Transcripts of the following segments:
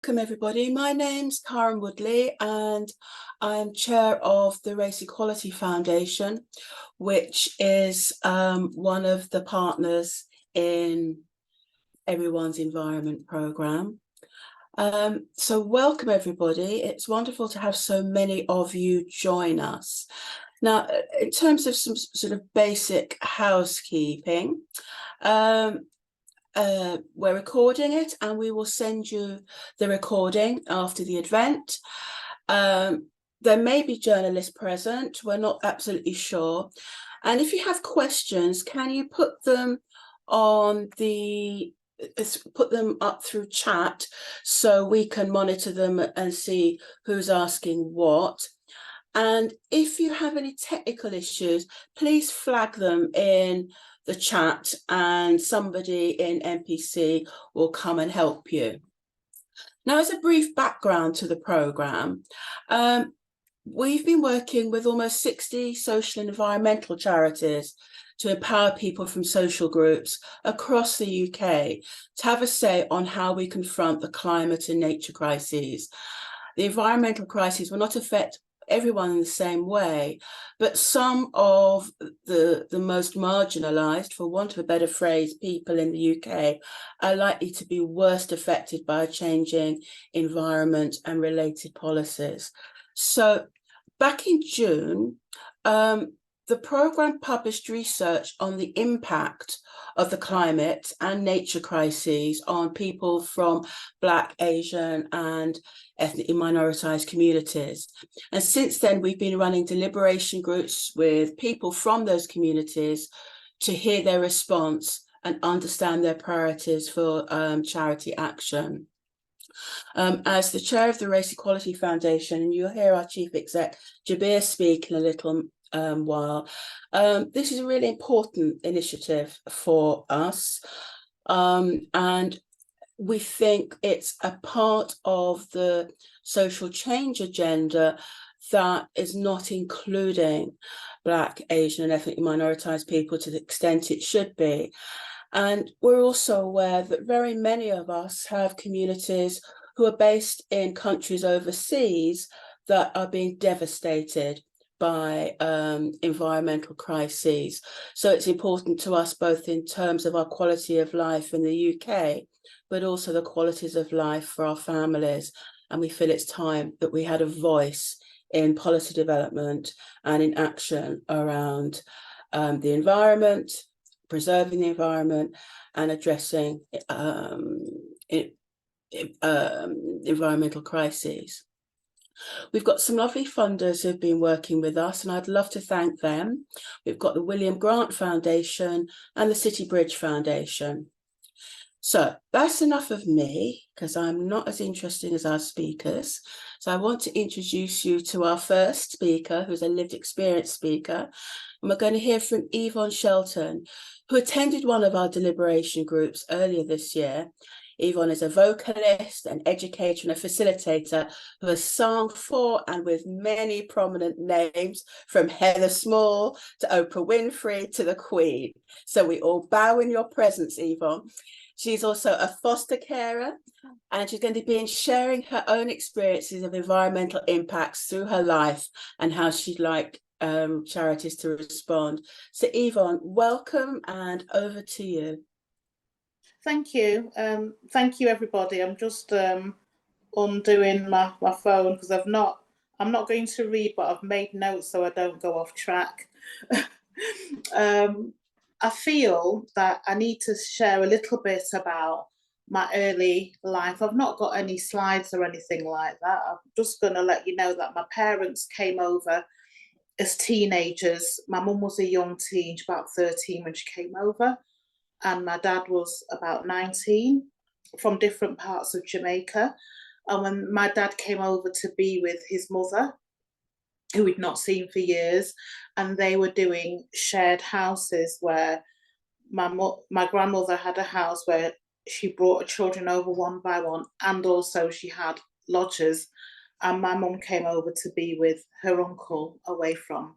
Welcome everybody. My name's Karen Woodley and I'm chair of the Race Equality Foundation, which is one of the partners in Everyone's Environment programme. So welcome everybody. It's wonderful to have so many of you join us. Now, in terms of some sort of basic housekeeping, we're recording it and we will send you the recording after the event. There may be journalists present, we're not absolutely sure. And if you have questions, can you put them on put them up through chat so we can monitor them and see who's asking what. And if you have any technical issues, please flag them in the chat and somebody in MPC will come and help you. Now, as a brief background to the programme, we've been working with almost 60 social and environmental charities to empower people from social groups across the UK to have a say on how we confront the climate and nature crises. The environmental crises will not affect everyone in the same way, but some of the most marginalised, for want of a better phrase, people in the UK are likely to be worst affected by a changing environment and related policies. So back in June, the programme published research on the impact of the climate and nature crises on people from Black, Asian and ethnically minoritized communities. And since then, we've been running deliberation groups with people from those communities to hear their response and understand their priorities for charity action. As the chair of the Race Equality Foundation, and you'll hear our chief exec, Jabir, speak in a little while. This is a really important initiative for us, and we think it's a part of the social change agenda that is not including Black, Asian and ethnically minoritized people to the extent it should be. And we're also aware that very many of us have communities who are based in countries overseas that are being devastated by environmental crises. So it's important to us both in terms of our quality of life in the UK, but also the qualities of life for our families. And we feel it's time that we had a voice in policy development and in action around the environment, preserving the environment and addressing environmental crises. We've got some lovely funders who've been working with us and I'd love to thank them. We've got the William Grant Foundation and the City Bridge Foundation. So that's enough of me because I'm not as interesting as our speakers. So I want to introduce you to our first speaker, who's a lived experience speaker. And we're going to hear from Yvonne Shelton, who attended one of our deliberation groups earlier this year. Yvonne is a vocalist, an educator and a facilitator who has sung for and with many prominent names, from Heather Small to Oprah Winfrey to the Queen. So we all bow in your presence, Yvonne. She's also a foster carer and she's going to be sharing her own experiences of environmental impacts through her life and how she'd like charities to respond. So Yvonne, welcome and over to you. Thank you. Thank you, everybody. I'm just undoing my phone because I'm not going to read, but I've made notes so I don't go off track. I feel that I need to share a little bit about my early life. I've not got any slides or anything like that. I'm just going to let you know that my parents came over as teenagers. My mum was a young teen, about 13 when she came over, and my dad was about 19, from different parts of Jamaica. And when my dad came over to be with his mother, who we'd not seen for years, and they were doing shared houses where my grandmother had a house where she brought her children over one by one, and also she had lodgers, and my mum came over to be with her uncle away from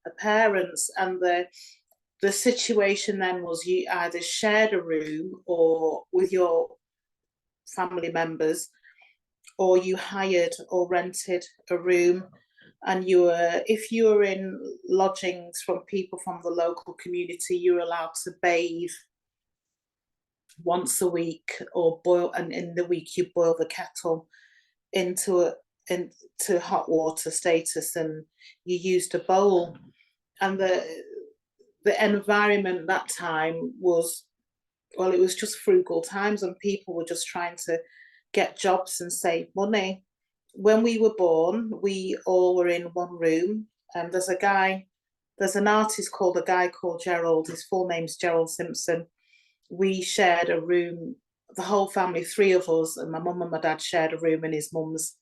her parents. And the situation then was you either shared a room or with your family members, or you hired or rented a room, and you were, if you were in lodgings from people from the local community, you were allowed to bathe once a week, or boil, and in the week you boil the kettle into hot water status, and you used a bowl. And the environment that time was, well, it was just frugal times, and people were just trying to get jobs and save money. When we were born, we all were in one room, and there's an artist called, a guy called Gerald, his full name's Gerald Simpson. We shared a room, the whole family, three of us, and my mum and my dad shared a room in his mum's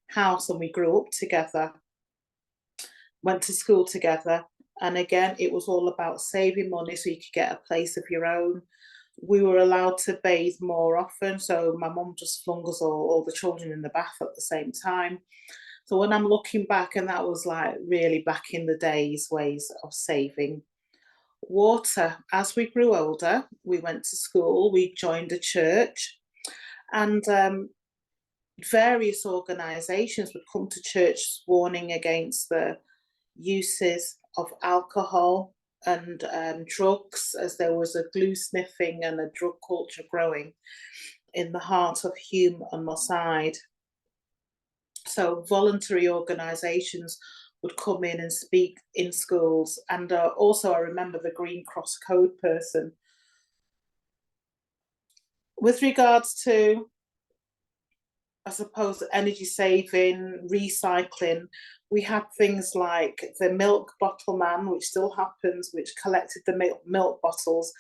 house, and we grew up together, went to school together. And again, it was all about saving money so you could get a place of your own. We were allowed to bathe more often, so my mum just flung us all the children in the bath at the same time. So when I'm looking back, and that was like really back in the days, ways of saving. Water, as we grew older, we went to school, we joined a church, and various organisations would come to church warning against the uses of alcohol and drugs, as there was a glue sniffing and a drug culture growing in the heart of Hume and Mosside. So voluntary organisations would come in and speak in schools. And also I remember the Green Cross Code person. With regards to, I suppose, energy saving, recycling, we had things like the milk bottle man, which still happens, which collected the milk bottles,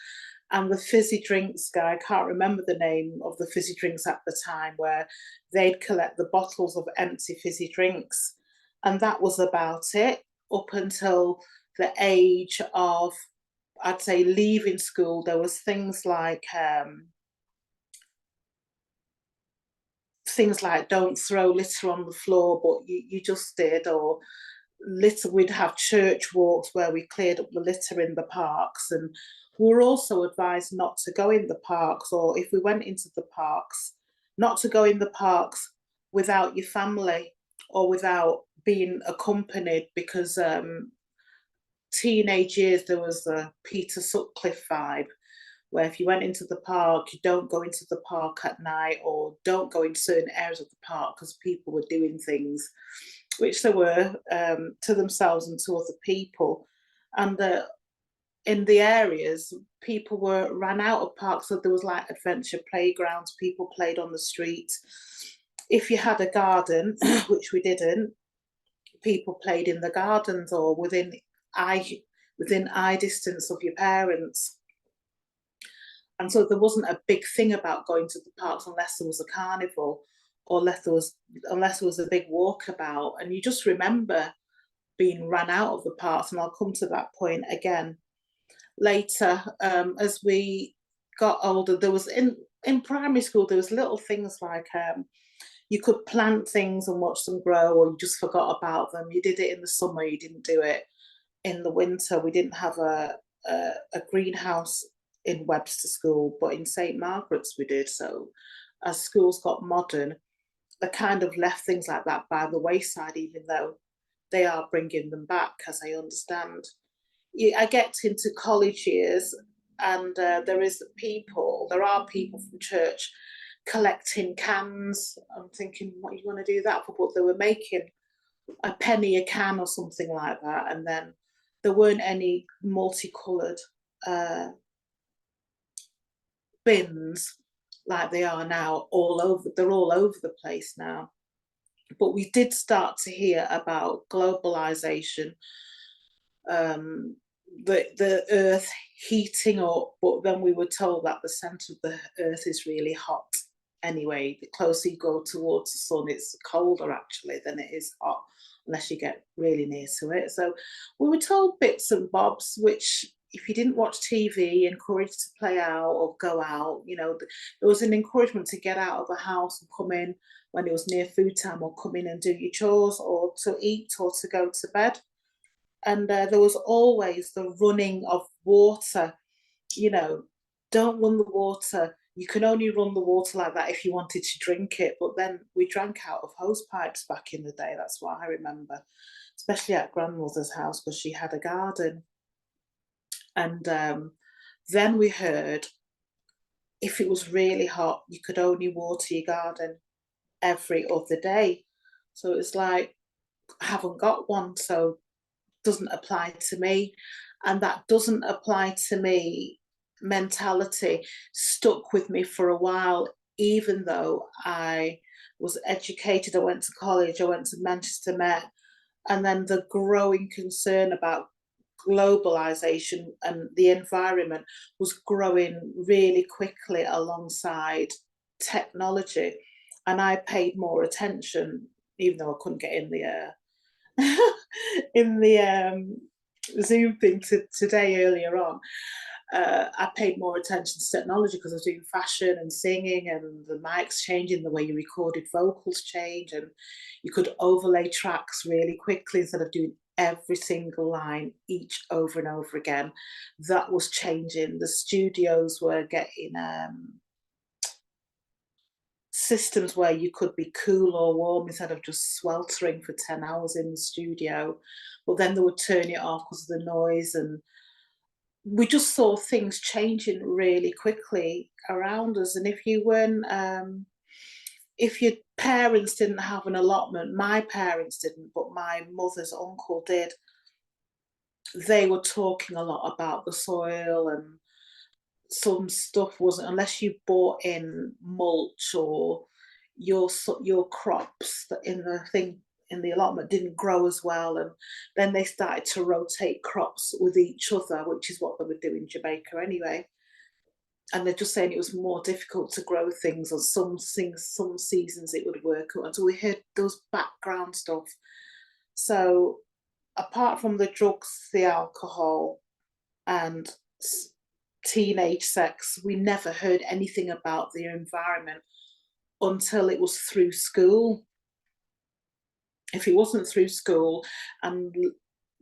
and the fizzy drinks guy, I can't remember the name of the fizzy drinks at the time, where they'd collect the bottles of empty fizzy drinks. And that was about it up until the age of, I'd say, leaving school. There was things like don't throw litter on the floor, but you just did, or litter, we'd have church walks where we cleared up the litter in the parks. And we were also advised not to go in the parks, or if we went into the parks, not to go in the parks without your family or without being accompanied, because teenage years, there was the Peter Sutcliffe vibe, where if you went into the park, you don't go into the park at night, or don't go in certain areas of the park because people were doing things, which they were, to themselves and to other people. And in the areas, people ran out of parks, so there was like adventure playgrounds, people played on the street. If you had a garden, which we didn't, people played in the gardens or within eye distance of your parents. And so there wasn't a big thing about going to the parks unless there was a carnival, or unless there was a big walkabout. And you just remember being ran out of the parks, and I'll come to that point again later. As we got older, there was in primary school, there was little things like you could plant things and watch them grow, or you just forgot about them. You did it in the summer, you didn't do it in the winter. We didn't have a greenhouse in Webster School, but in St Margaret's we did. So as schools got modern, they kind of left things like that by the wayside, even though they are bringing them back, as I understand. I get into college years, and there are people from church collecting cans. I'm thinking, what are you going to do that for? But they were making a penny a can or something like that. And then there weren't any multicoloured bins like they are now, they're all over the place now. But we did start to hear about globalization, the earth heating up, but then we were told that the centre of the earth is really hot anyway. The closer you go towards the sun, it's colder actually than it is hot, unless you get really near to it. So we were told bits and bobs, which, if you didn't watch TV, encouraged to play out or go out. There was an encouragement to get out of the house and come in when it was near food time, or come in and do your chores, or to eat, or to go to bed. And there was always the running of water. Don't run the water. you can only run the water like that if you wanted to drink it. But then we drank out of hose pipes back in the day. That's what I remember, especially at grandmother's house because she had a garden. And then we heard if it was really hot, you could only water your garden every other day. So it's like, I haven't got one, so doesn't apply to me. And that doesn't apply to me mentality stuck with me for a while, even though I was educated, I went to college, I went to Manchester Met, and then the growing concern about globalization and the environment was growing really quickly alongside technology. And I paid more attention, even though I couldn't get in the in the Zoom thing today earlier on. I paid more attention to technology because I was doing fashion and singing, and the mics changing, the way you recorded vocals change, and you could overlay tracks really quickly instead of doing every single line each over and over again. That was changing. The studios were getting systems where you could be cool or warm instead of just sweltering for 10 hours in the studio. But then they would turn it off because of the noise, and we just saw things changing really quickly around us. And if you weren't, if your parents didn't have an allotment, my parents didn't, but my mother's uncle did, they were talking a lot about the soil, and some stuff wasn't, unless you bought in mulch or your crops that in the thing in the allotment didn't grow as well. And then they started to rotate crops with each other, which is what they would do in Jamaica anyway. And they're just saying it was more difficult to grow things, or some things, some seasons it would work. And so we heard those background stuff. So apart from the drugs, the alcohol, and teenage sex, we never heard anything about the environment until it was through school. If it wasn't through school and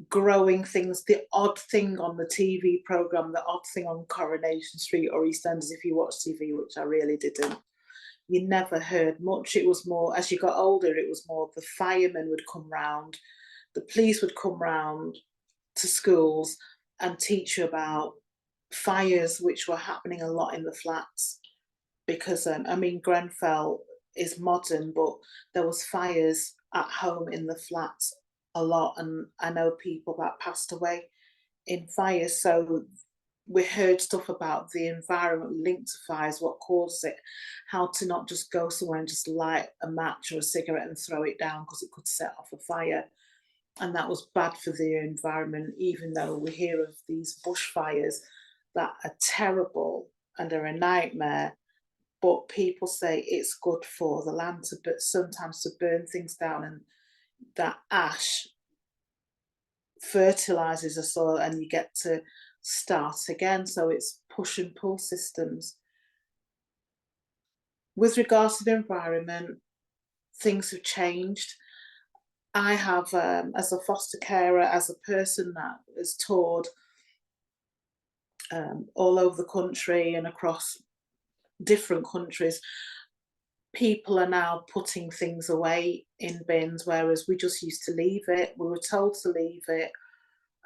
growing things, the odd thing on the TV program, the odd thing on Coronation Street or EastEnders, if you watch TV, which I really didn't, you never heard much. It was more, as you got older, it was more the firemen would come round, the police would come round to schools and teach you about fires, which were happening a lot in the flats. Because, I mean, Grenfell is modern, but there was fires at home in the flats a lot, and I know people that passed away in fires. So we heard stuff about the environment linked to fires, what causes it, how to not just go somewhere and just light a match or a cigarette and throw it down because it could set off a fire. And that was bad for the environment, even though we hear of these bushfires that are terrible and are a nightmare. But people say it's good for the land to, but sometimes to burn things down, and that ash fertilizes the soil and you get to start again. So it's push and pull systems. With regards to the environment, things have changed. I have, as a foster carer, as a person that has toured all over the country and across different countries, people are now putting things away in bins, whereas we just used to leave it. We were told to leave it,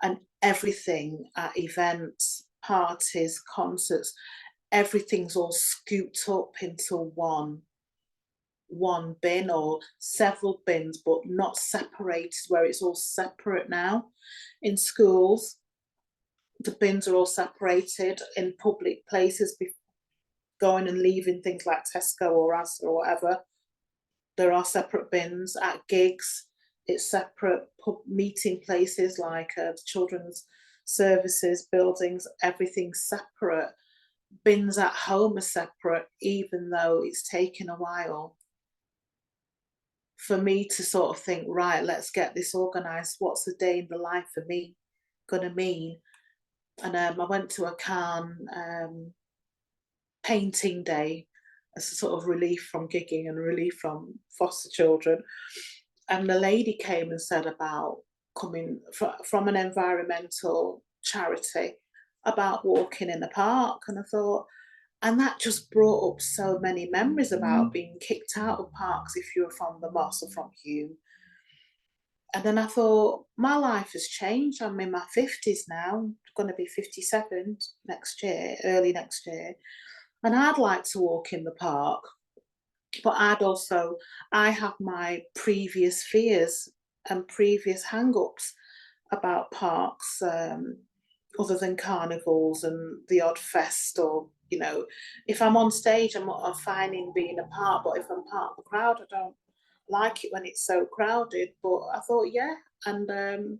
and everything at events, parties, concerts, everything's all scooped up into one bin or several bins, but not separated, where it's all separate now. In schools, the bins are all separated. In public places, going and leaving things like Tesco or Asda or whatever, there are separate bins. At gigs, it's separate. Meeting places like children's services, buildings, everything's separate. Bins at home are separate, even though it's taken a while for me to sort of think, right, let's get this organised. What's a day in the life for me gonna mean? And I went to a Cannes painting day as a sort of relief from gigging and relief from foster children. And the lady came and said about coming from an environmental charity about walking in the park. And I thought, And that just brought up so many memories about being kicked out of parks if you were from the Moss or from Hume. And then I thought, my life has changed. I'm in my 50s now, I'm going to be 57 next year, early next year. And I'd like to walk in the park, but I have my previous fears and previous hang-ups about parks, other than carnivals and the odd fest, or, you know, if I'm on stage, I'm fine in being a part, but if I'm part of the crowd, I don't like it when it's so crowded. But I thought, yeah, and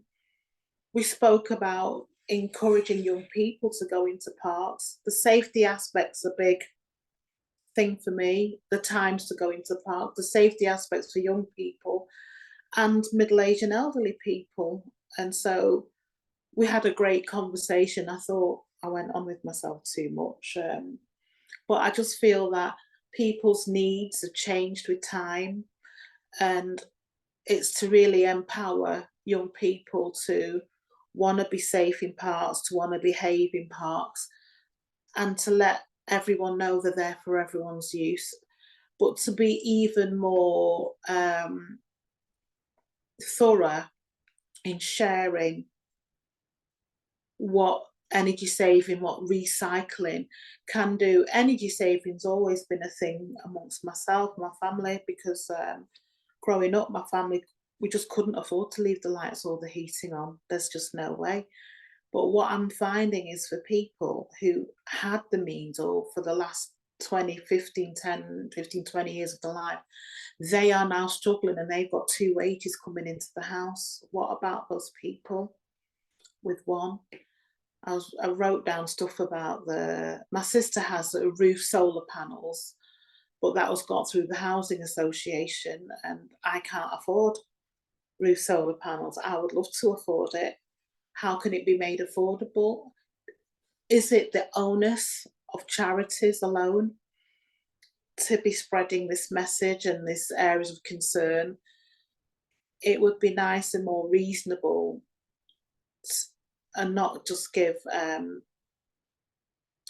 we spoke about encouraging young people to go into parks. The safety aspect's a big thing for me, the times to go into park, the safety aspects for young people and middle-aged and elderly people. And so we had a great conversation. I thought I went on with myself too much. But I just feel that people's needs have changed with time, and it's to really empower young people to want to be safe in parks, to want to behave in parks, and to let everyone know they're there for everyone's use, but to be even more thorough in sharing what energy saving, what recycling can do. Energy saving's always been a thing amongst myself, my family, because growing up, my family, we just couldn't afford to leave the lights or the heating on. There's just no way. But what I'm finding is for people who had the means, or for the last 20, 15, 10, 15, 20 years of their life, they are now struggling and they've got two wages coming into the house. What about those people with one? I wrote down stuff about my sister has roof solar panels, but that was got through the housing association, and I can't afford roof solar panels. I would love to afford it. How can it be made affordable? Is it the onus of charities alone to be spreading this message and this areas of concern? It would be nice and more reasonable, and not just give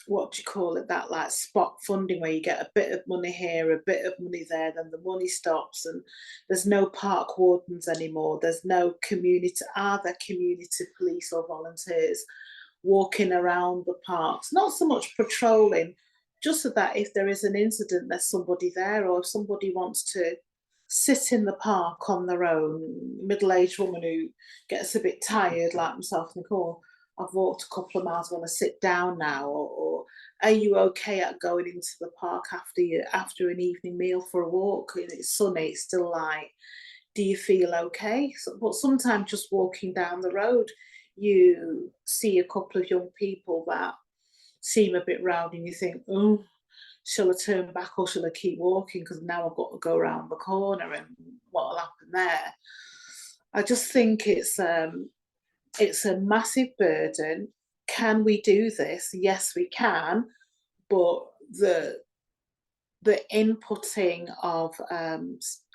what do you call it, that like spot funding where you get a bit of money here, a bit of money there, then the money stops and there's no park wardens anymore. There's no community, are there community police or volunteers walking around the parks? Not so much patrolling, just so that if there is an incident, there's somebody there, or if somebody wants to sit in the park on their own, middle-aged woman who gets a bit tired like myself, and think, oh, I've walked a couple of miles, I want to sit down now, or are you okay at going into the park after an evening meal for a walk? And it's sunny, it's still light. Do you feel okay? So, but sometimes just walking down the road, you see a couple of young people that seem a bit rowdy, and you think, oh, shall I turn back or shall I keep walking? Because now I've got to go around the corner, and what'll happen there? I just think it's a massive burden. Can we do this? Yes, we can. But the inputting of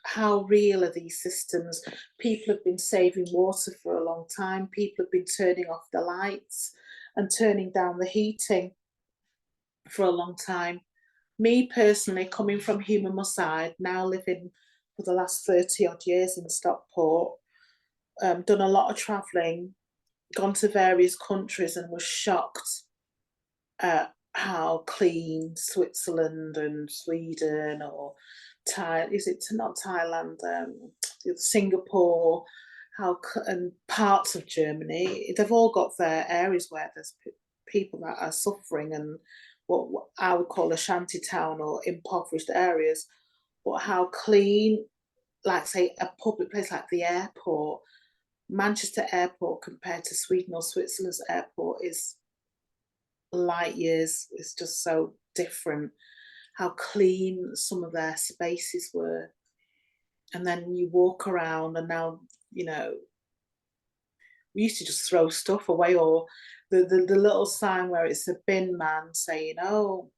how real are these systems? People have been saving water for a long time. People have been turning off the lights and turning down the heating for a long time. Me personally, coming from Hume side, now living for the last 30 odd years in Stockport, done a lot of travelling, gone to various countries, and was shocked at how clean Switzerland and Sweden, or not Thailand, Singapore, and parts of Germany, they've all got their areas where there's people that are suffering, and what I would call a shanty town or impoverished areas, but how clean, like say a public place like the airport, Manchester airport compared to Sweden or Switzerland's airport is light years. It's just so different. How clean some of their spaces were. And then you walk around, and now, we used to just throw stuff away, or the little sign where it's a bin man saying, oh,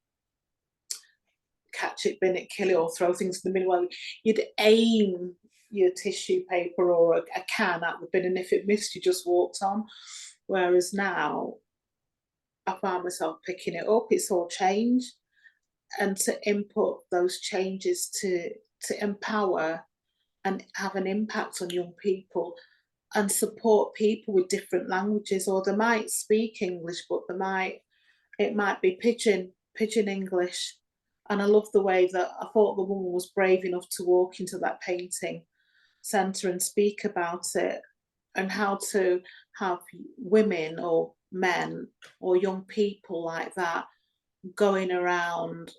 catch it, bin it, kill it, or throw things in the bin. Well, you'd aim your tissue paper or a can at the bin, and if it missed, you just walked on. Whereas now, I find myself picking it up. It's all changed. and to input those changes to empower and have an impact on young people and support people with different languages, or they might speak English, but it might be pidgin English. And I love the way that I thought the woman was brave enough to walk into that painting centre and speak about it, and how to have women or men or young people like that going around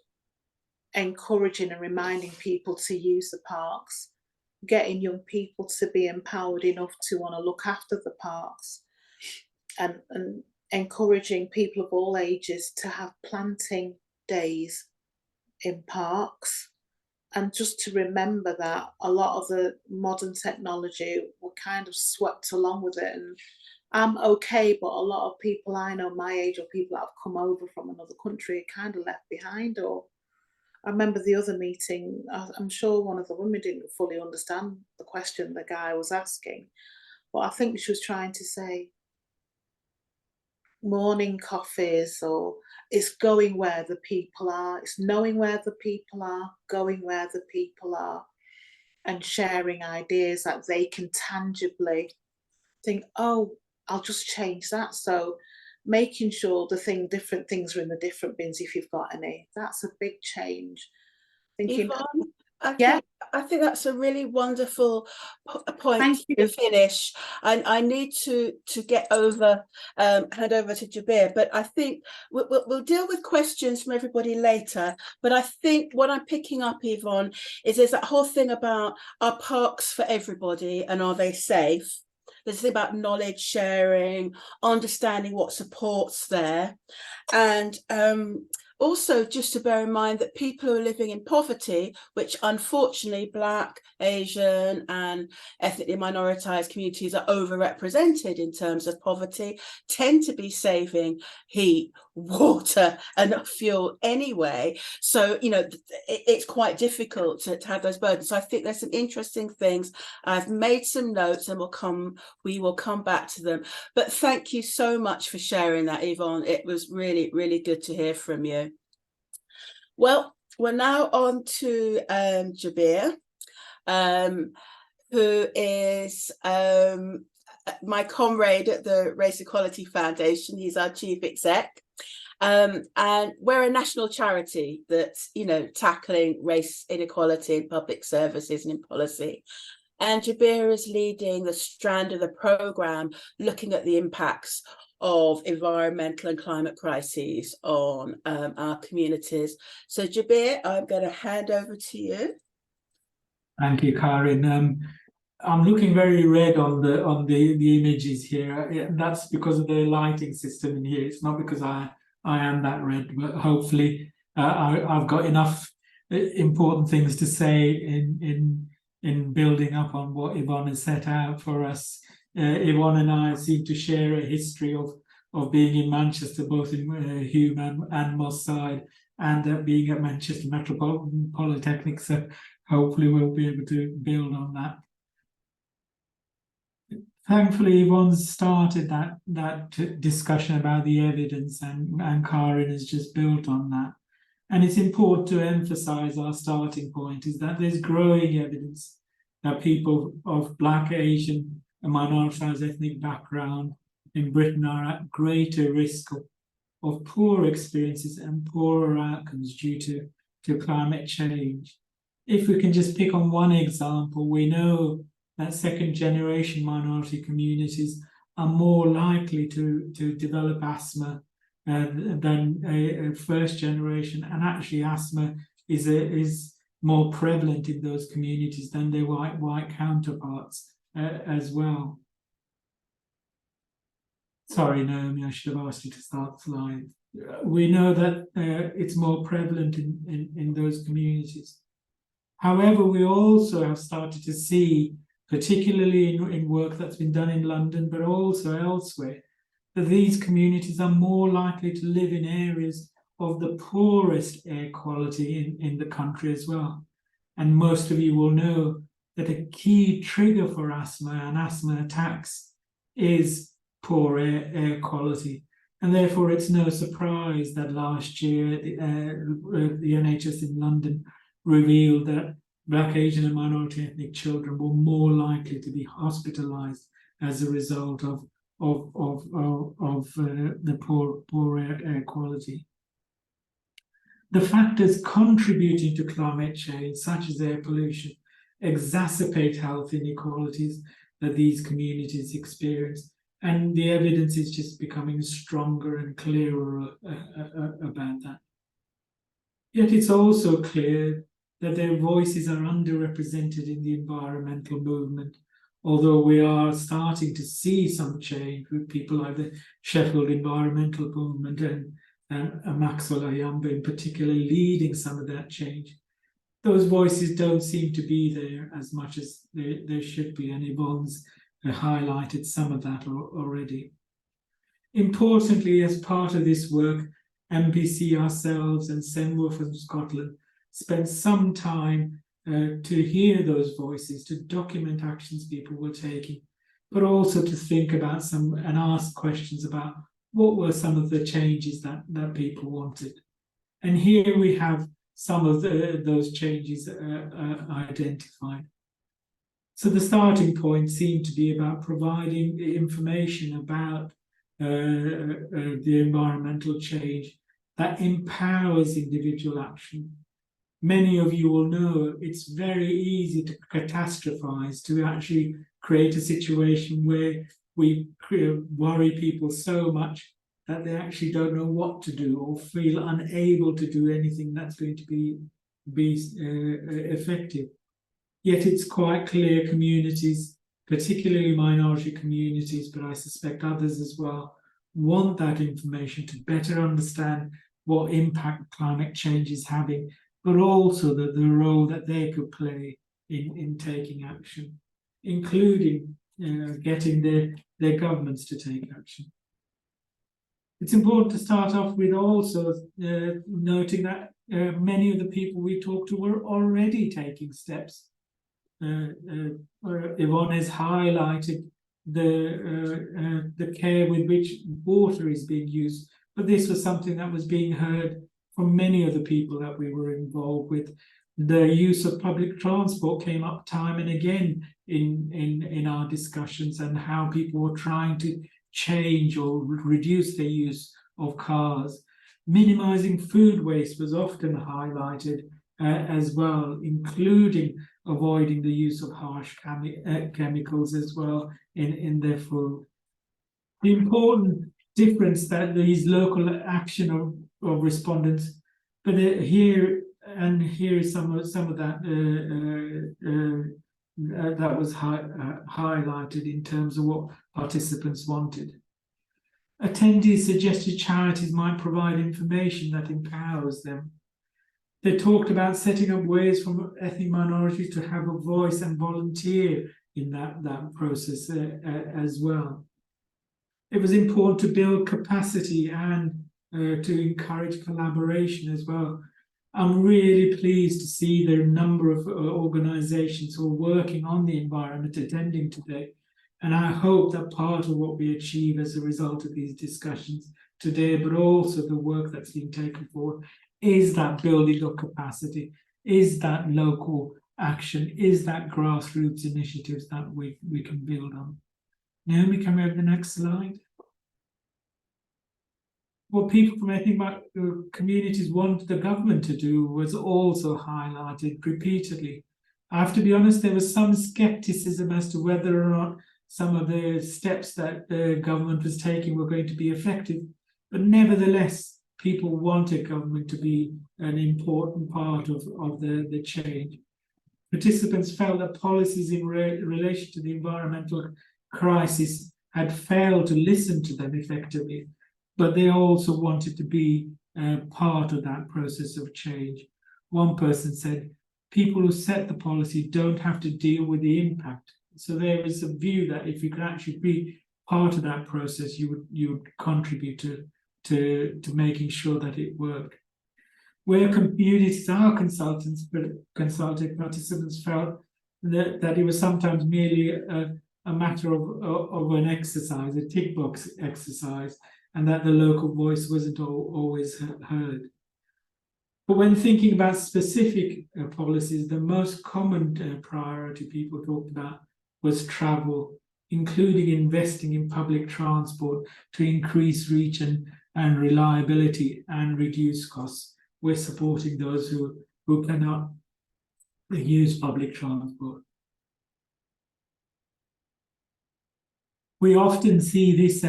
encouraging and reminding people to use the parks, getting young people to be empowered enough to want to look after the parks, and encouraging people of all ages to have planting days in parks. And just to remember that a lot of the modern technology were kind of swept along with it. And I'm okay, but a lot of people I know my age, or people that have come over from another country, are kind of left behind. Or I remember the other meeting, I'm sure one of the women didn't fully understand the question the guy was asking, but I think she was trying to say morning coffees, or it's going where the people are, it's knowing where the people are, going where the people are, and sharing ideas that they can tangibly think, oh, I'll just change that. So making sure different things are in the different bins if you've got any. That's a big change. Thinking, Yvonne, yeah, I think that's a really wonderful point thank to you. finish. I need to hand over to Jabir, but I think we'll deal with questions from everybody later. But I think what I'm picking up, Yvonne, is there's that whole thing about, are parks for everybody and are they safe? There's a thing about knowledge sharing, understanding what support's there, and also just to bear in mind that people who are living in poverty, which unfortunately Black, Asian and ethnically minoritized communities are overrepresented in terms of poverty, tend to be saving heat, water and fuel anyway. So, you know, it's quite difficult to have those burdens. So I think there's some interesting things. I've made some notes and we will come back to them. But thank you so much for sharing that, Yvonne. It was really, really good to hear from you. Well, we're now on to Jabir, who is my comrade at the Race Equality Foundation. He's our chief exec. And we're a national charity that's, you know, tackling race inequality in public services and in policy. And Jabir is leading the strand of the programme looking at the impacts of environmental and climate crises on our communities. So Jabir, I'm going to hand over to you. Thank you, Karen. I'm looking very red on the images here. That's because of the lighting system in here. It's not because I am that red, but hopefully I've got enough important things to say in building up on what Yvonne has set out for us. Yvonne and I seem to share a history of being in Manchester, both in Hume and Moss Side, and being at Manchester Metropolitan Polytechnic. So hopefully we'll be able to build on that. Thankfully, Yvonne's started that discussion about the evidence, and Karen has just built on that. And it's important to emphasise our starting point is that there's growing evidence that people of Black, Asian and minoritized ethnic background in Britain are at greater risk of poor experiences and poorer outcomes due to climate change. If we can just pick on one example, we know that second generation minority communities are more likely to develop asthma than a first generation, and actually asthma is more prevalent in those communities than their white counterparts as well. Sorry, Naomi, I should have asked you to start the slide. We know that it's more prevalent in those communities. However, we also have started to see, particularly in work that's been done in London, but also elsewhere, that these communities are more likely to live in areas of the poorest air quality in the country as well. And most of you will know that a key trigger for asthma and asthma attacks is poor air quality. And therefore, it's no surprise that last year the NHS in London revealed that Black, Asian and minority ethnic children were more likely to be hospitalised as a result of the poor air quality. The factors contributing to climate change, such as air pollution, exacerbate health inequalities that these communities experience, and the evidence is just becoming stronger and clearer about that. Yet it's also clear that their voices are underrepresented in the environmental movement, although we are starting to see some change with people like the Sheffield Environmental Movement and Maxwell Ayamba in particular leading some of that change. Those voices don't seem to be there as much as they should be, and Yvonne's highlighted some of that already. Importantly, as part of this work, MPC ourselves and Senwa from Scotland spent some time to hear those voices, to document actions people were taking, but also to think about some and ask questions about what were some of the changes that people wanted. And here we have some of those changes identified. So the starting point seemed to be about providing information about the environmental change that empowers individual action. Many of you will know it's very easy to catastrophize, to actually create a situation where we worry people so much that they actually don't know what to do or feel unable to do anything that's going to be effective. Yet it's quite clear communities, particularly minority communities, but I suspect others as well, want that information to better understand what impact climate change is having, but also the role that they could play in taking action, including getting their governments to take action. It's important to start off with also noting that many of the people we talked to were already taking steps. Yvonne has highlighted the care with which water is being used, but this was something that was being heard from many of the people that we were involved with. The use of public transport came up time and again in our discussions, and how people were trying to change or reduce their use of cars. Minimizing food waste was often highlighted as well, including avoiding the use of harsh chemicals as well in their food. The important difference that these local action of respondents, but here is some of that that was highlighted in terms of what participants wanted. Attendees suggested charities might provide information that empowers them. They talked about setting up ways for ethnic minorities to have a voice and volunteer in that process as well. It was important to build capacity and to encourage collaboration as well. I'm really pleased to see the number of organisations who are working on the environment attending today. And I hope that part of what we achieve as a result of these discussions today, but also the work that's been taken forward, is that building of capacity, is that local action, is that grassroots initiatives that we can build on. Naomi, can we have the next slide? What people from ethnic communities wanted the government to do was also highlighted repeatedly. I have to be honest, there was some skepticism as to whether or not some of the steps that the government was taking were going to be effective, but nevertheless, people wanted government to be an important part of the change. Participants felt that policies in relation to the environmental crisis had failed to listen to them effectively, but they also wanted to be part of that process of change. One person said, people who set the policy don't have to deal with the impact. So there is a view that if you could actually be part of that process, you would contribute to making sure that it worked. Where communities are consulted, participants felt that it was sometimes merely a matter of an exercise, a tick box exercise, and that the local voice wasn't always heard. But when thinking about specific policies, the most common priority people talked about was travel, including investing in public transport to increase reach and reliability and reduce costs. We're supporting those who cannot use public transport. We often see this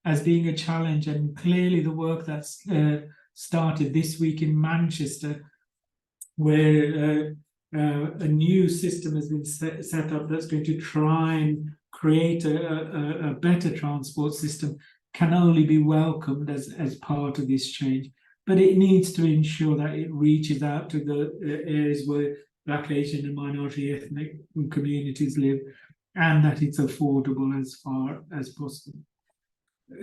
as being a challenge, and clearly the work that's started this week in Manchester, where a new system has been set up that's going to try and create a better transport system, can only be welcomed as part of this change. But it needs to ensure that it reaches out to the areas where Black, Asian and minority ethnic communities live, and that it's affordable as far as possible.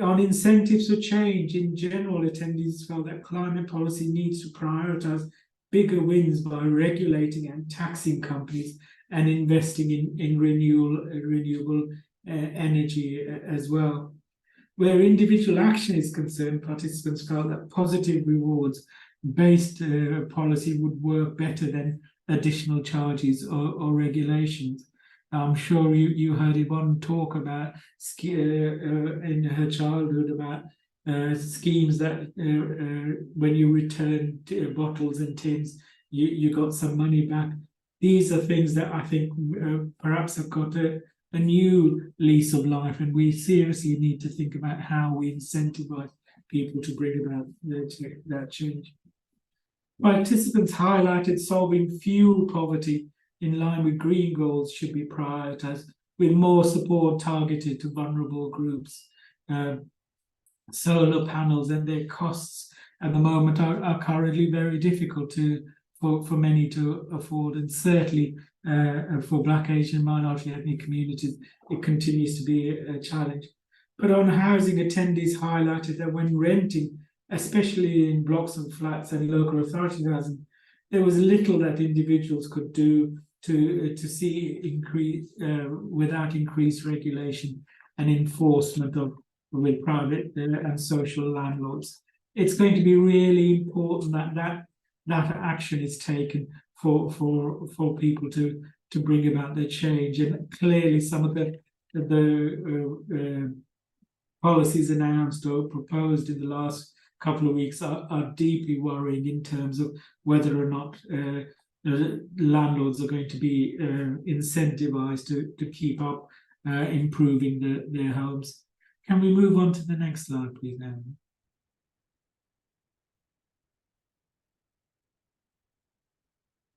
On incentives for change, in general, attendees felt that climate policy needs to prioritise bigger wins by regulating and taxing companies and investing in renewable energy as well. Where individual action is concerned, participants felt that positive rewards-based policy would work better than additional charges or regulations. I'm sure you heard Yvonne talk about in her childhood about schemes that when you return bottles and tins, you got some money back. These are things that I think perhaps have got a new lease of life, and we seriously need to think about how we incentivize people to bring about that change. Participants highlighted solving fuel poverty in line with green goals should be prioritised, with more support targeted to vulnerable groups. Solar panels and their costs at the moment are currently very difficult for many to afford, and certainly for Black, Asian, minority ethnic communities, it continues to be a challenge. But on housing, attendees highlighted that when renting, especially in blocks of flats and local authority housing, there was little that individuals could do to see increase without increased regulation and enforcement with private and social landlords. It's going to be really important that action is taken for people to bring about the change. And clearly some of the policies announced or proposed in the last couple of weeks are deeply worrying in terms of whether or not landlords are going to be incentivized to keep up improving their homes. Can we move on to the next slide, please, Naomi?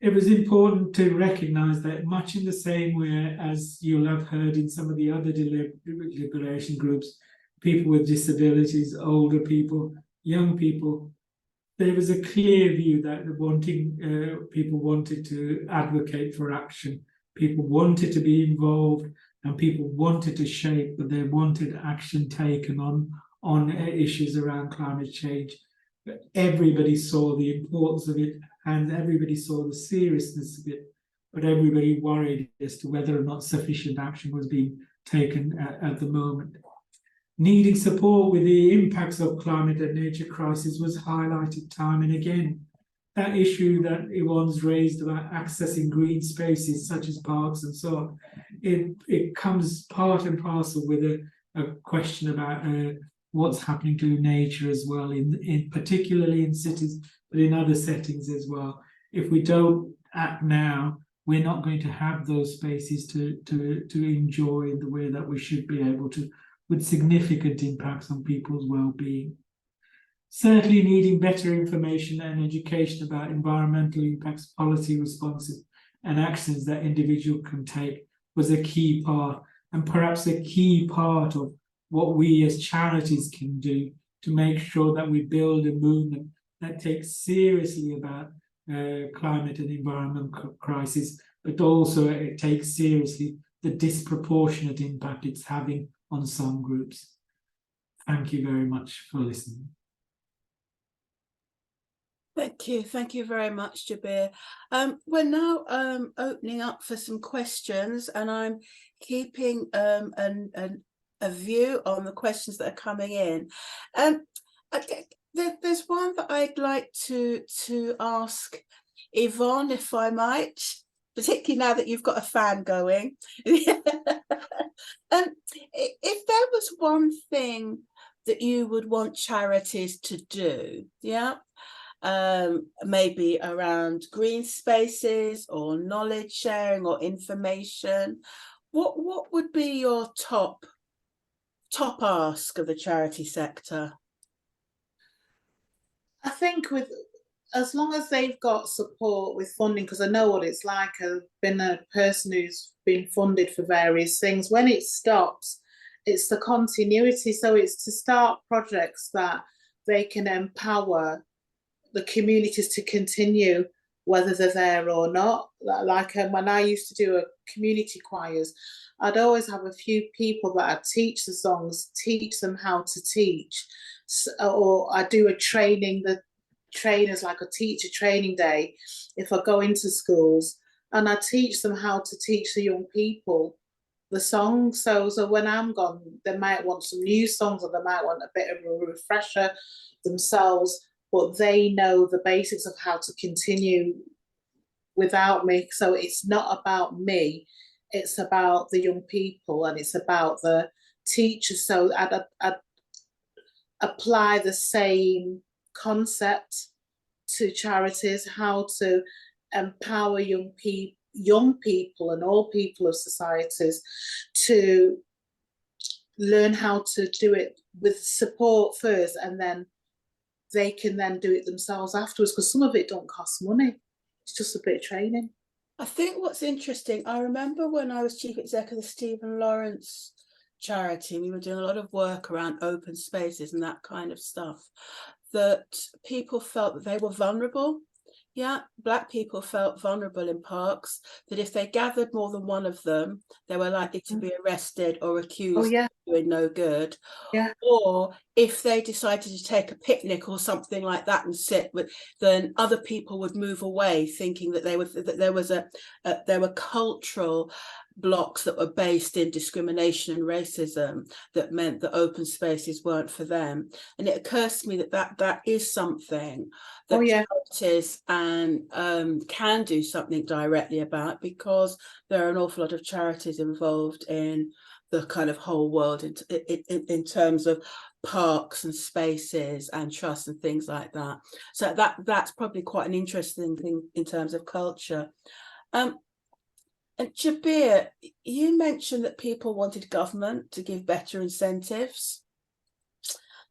It was important to recognise that much in the same way as you'll have heard in some of the other liberation groups, people with disabilities, older people, young people, there was a clear view that people wanted to advocate for action, people wanted to be involved, and people wanted to shape, but they wanted action taken on issues around climate change. But everybody saw the importance of it, and everybody saw the seriousness of it, but everybody worried as to whether or not sufficient action was being taken at the moment. Needing support with the impacts of climate and nature crisis was highlighted time and again. That issue that Yvonne's raised about accessing green spaces such as parks and so on, it comes part and parcel with a question about what's happening to nature as well, in particularly in cities, but in other settings as well. If we don't act now, we're not going to have those spaces to enjoy in the way that we should be able to, with significant impacts on people's well-being. Certainly needing better information and education about environmental impacts, policy responses, and actions that individuals can take was a key part, and perhaps a key part of what we as charities can do to make sure that we build a movement that takes seriously about climate and environmental crisis, but also it takes seriously the disproportionate impact it's having on some groups. Thank you very much for listening. Thank you very much, Jabir. We're now opening up for some questions, and I'm keeping a a view on the questions that are coming in. There's one that I'd like to ask Yvonne, if I might, particularly now that you've got a fan going. If there was one thing that you would want charities to do, yeah, maybe around green spaces or knowledge sharing or information, what would be your top ask of the charity sector? I think as long as they've got support with funding, because I know what it's like. I've been a person who's been funded for various things. When it stops, it's the continuity. So it's to start projects that they can empower the communities to continue, whether they're there or not. Like when I used to do a community choirs, I'd always have a few people that I'd teach the songs, teach them how to teach, or I do a training, the trainers, like a teacher training day, if I go into schools, and I teach them how to teach the young people the songs. So when I'm gone, they might want some new songs, or they might want a bit of a refresher themselves, but they know the basics of how to continue without me. So it's not about me, it's about the young people, and it's about the teachers. So I'd apply the same concept to charities, how to empower young people and all people of societies to learn how to do it with support first, and then they can then do it themselves afterwards, because some of it don't cost money. It's just a bit of training. I think what's interesting, I remember when I was chief executive of the Stephen Lawrence charity, we were doing a lot of work around open spaces and that kind of stuff, that people felt that they were vulnerable. Yeah, Black people felt vulnerable in parks, that if they gathered more than one of them, they were likely to be arrested or accused of doing no good. Yeah. Or if they decided to take a picnic or something like that and sit with, then other people would move away, thinking that there were cultural blocks that were based in discrimination and racism that meant that open spaces weren't for them. And it occurs to me that is something that charities and can do something directly about, because there are an awful lot of charities involved in the kind of whole world in terms of parks and spaces and trusts and things like that. So that's probably quite an interesting thing in terms of culture. And Jabir, you mentioned that people wanted government to give better incentives.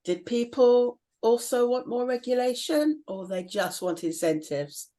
Did people also want more regulation, or they just want incentives?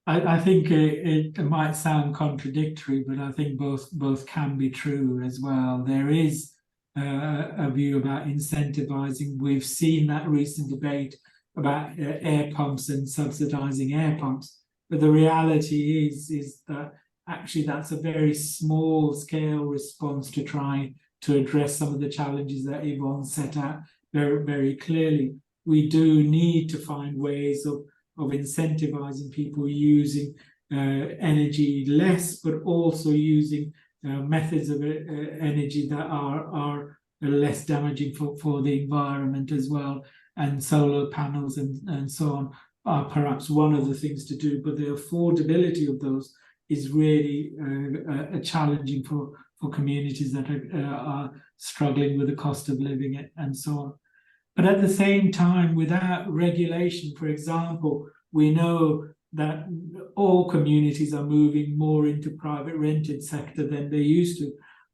I think it might sound contradictory, but I think both can be true as well. There is a view about incentivizing. We've seen that recent debate about air pumps and subsidizing air pumps. But the reality is that actually that's a very small scale response to try to address some of the challenges that Yvonne set out very, very clearly. We do need to find ways of incentivizing people using energy less, but also using methods of energy that are less damaging for the environment as well. And solar panels and so on are perhaps one of the things to do, but the affordability of those is really challenging for communities that are struggling with the cost of living and so on. But at the same time, without regulation, for example, we know that all communities are moving more into private rented sector than they used to.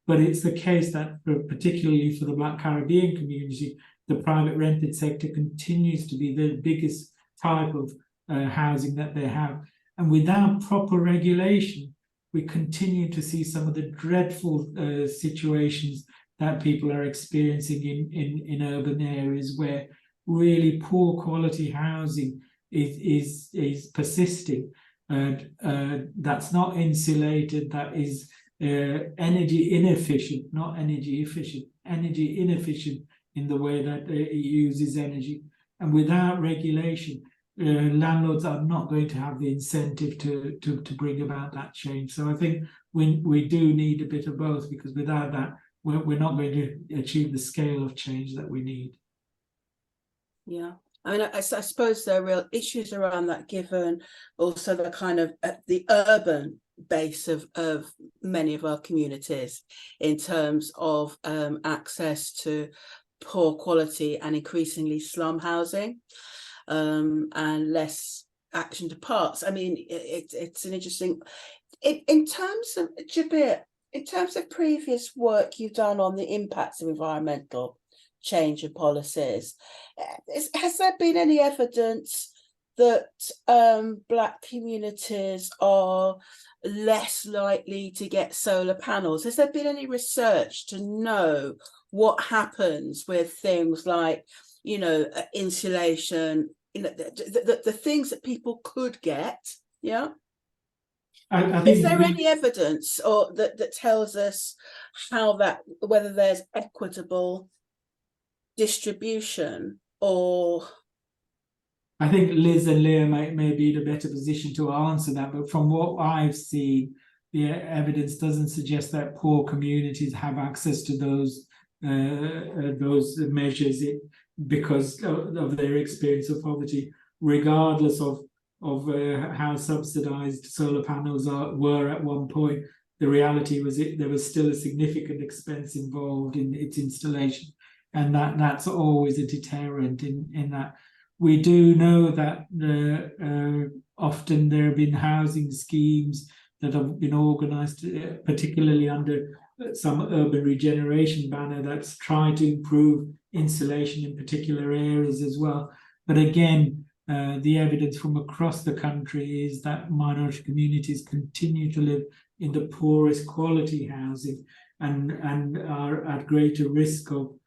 But it's the case that particularly for the Black Caribbean community, the private rented sector continues to be the biggest type of housing that they have. And without proper regulation, we continue to see some of the dreadful situations that people are experiencing in urban areas, where really poor quality housing is persisting. That's not insulated, that is energy inefficient, not energy efficient, energy inefficient in the way that it uses energy. And without regulation, landlords are not going to have the incentive to bring about that change. So I think we do need a bit of both, because without that, we're not going to achieve the scale of change that we need. Yeah, I mean, I suppose there are real issues around that, given also the kind of the urban base of many of our communities in terms of access to poor quality and increasingly slum housing, and less action to parts. I mean, it's an interesting, in terms of Jabir, in terms of previous work you've done on the impacts of environmental change and policies, has there been any evidence that Black communities are less likely to get solar panels? Has there been any research to know what happens with things like, you know, insulation, you know, the things that people could get? Yeah. I think Is there any evidence or that tells us how that, whether there's equitable distribution? Or I think Liz and Leah may be in a better position to answer that, but from what I've seen, the evidence doesn't suggest that poor communities have access to those measures because of their experience of poverty, regardless of how subsidized solar panels were at one point. The reality was there was still a significant expense involved in its installation, and that's always a deterrent in that. We do know that often there have been housing schemes that have been organised, particularly under some urban regeneration banner, that's trying to improve insulation in particular areas as well. But again, the evidence from across the country is that minority communities continue to live in the poorest quality housing and are at greater risk of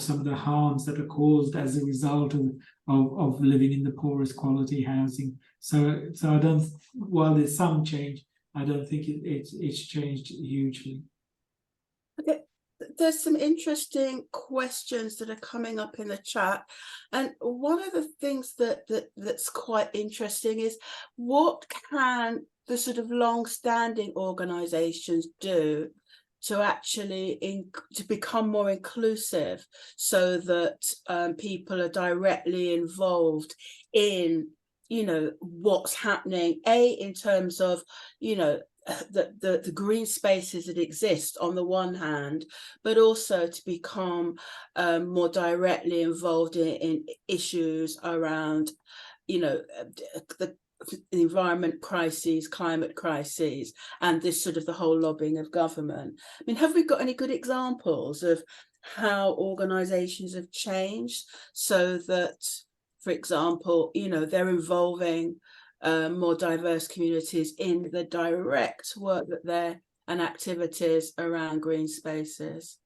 some of the harms that are caused as a result of living in the poorest quality housing. So I don't, while there's some change, I don't think it's changed hugely. okay, there's some interesting questions that are coming up in the chat, and one of the things that's quite interesting is, what can the sort of long-standing organisations do to actually to become more inclusive, so that people are directly involved in, you know, what's happening, in terms of, you know, the green spaces that exist on the one hand, but also to become more directly involved in issues around, you know, the environment crises, climate crises, and this sort of the whole lobbying of government. I mean, have we got any good examples of how organisations have changed so that, for example, you know, they're involving more diverse communities in the direct work that they're and activities around green spaces?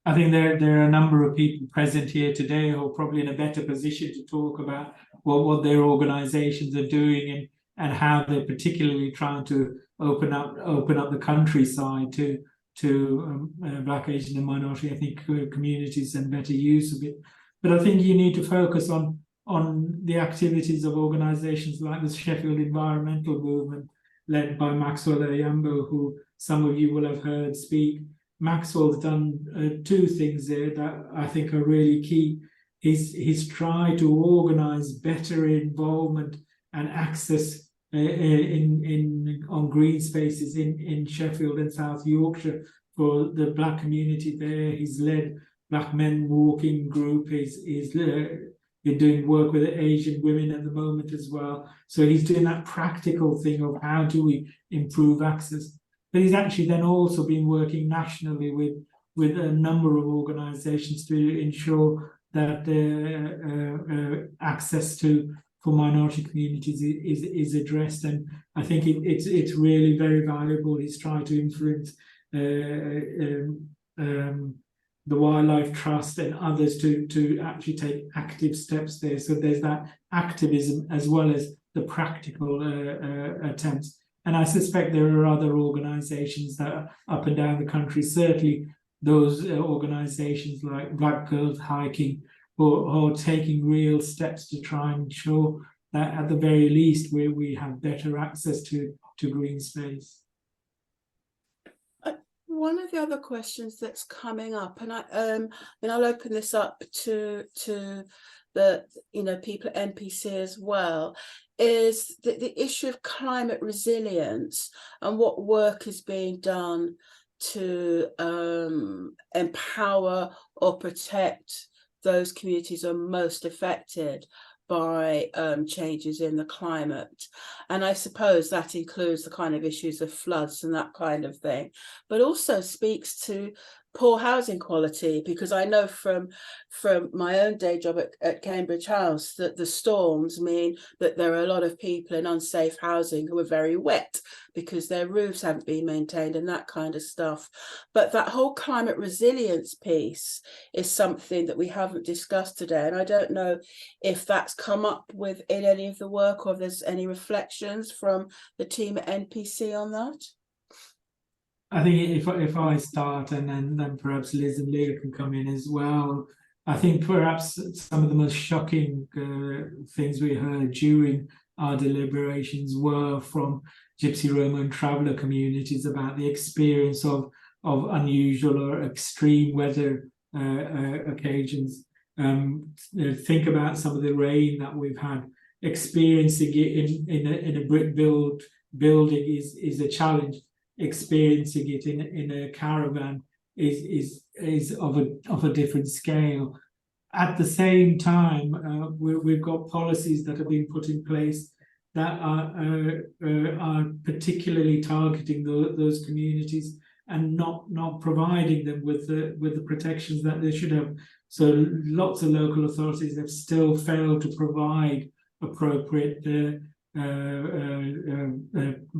I think there are a number of people present here today who are probably in a better position to talk about what their organisations are doing and how they're particularly trying to open up the countryside to Black, Asian and minority ethnic communities and better use of it. But I think you need to focus on the activities of organisations like the Sheffield Environmental Movement, led by Maxwell Ayambo, who some of you will have heard speak. Maxwell's done two things there that I think are really key. He's tried to organise better involvement and access on green spaces in Sheffield and South Yorkshire for the Black community there. He's led Black Men Walking Group. He's been doing work with Asian women at the moment as well. So he's doing that practical thing of how do we improve access. But he's actually then also been working nationally with a number of organisations to ensure that access for minority communities is addressed. And I think it's really very valuable. He's trying to influence the Wildlife Trust and others to actually take active steps there. So there's that activism as well as the practical attempts. And I suspect there are other organisations that are up and down the country, certainly those organisations like Black Girls Hiking, who are taking real steps to try and ensure that at the very least we have better access to green space. one of the other questions that's coming up, and I'll open this up to the people at NPC as well, is the issue of climate resilience and what work is being done to empower or protect those communities who are most affected by changes in the climate. And I suppose that includes the kind of issues of floods and that kind of thing, but also speaks to poor housing quality, because I know from my own day job at Cambridge House that the storms mean that there are a lot of people in unsafe housing who are very wet because their roofs haven't been maintained and that kind of stuff. But that whole climate resilience piece is something that we haven't discussed today, and I don't know if that's come up within any of the work, or if there's any reflections from the team at NPC on that. I think if I start, and then perhaps Liz and Leah can come in as well. I think perhaps some of the most shocking things we heard during our deliberations were from Gypsy, Roma and traveller communities about the experience of unusual or extreme weather occasions. Think about some of the rain that we've had. Experiencing it in a brick building is a challenge. Experiencing it in a caravan is of a different scale. At the same time, we've got policies that have been put in place that are particularly targeting those communities and not providing them with the protections that they should have. So lots of local authorities have still failed to provide appropriate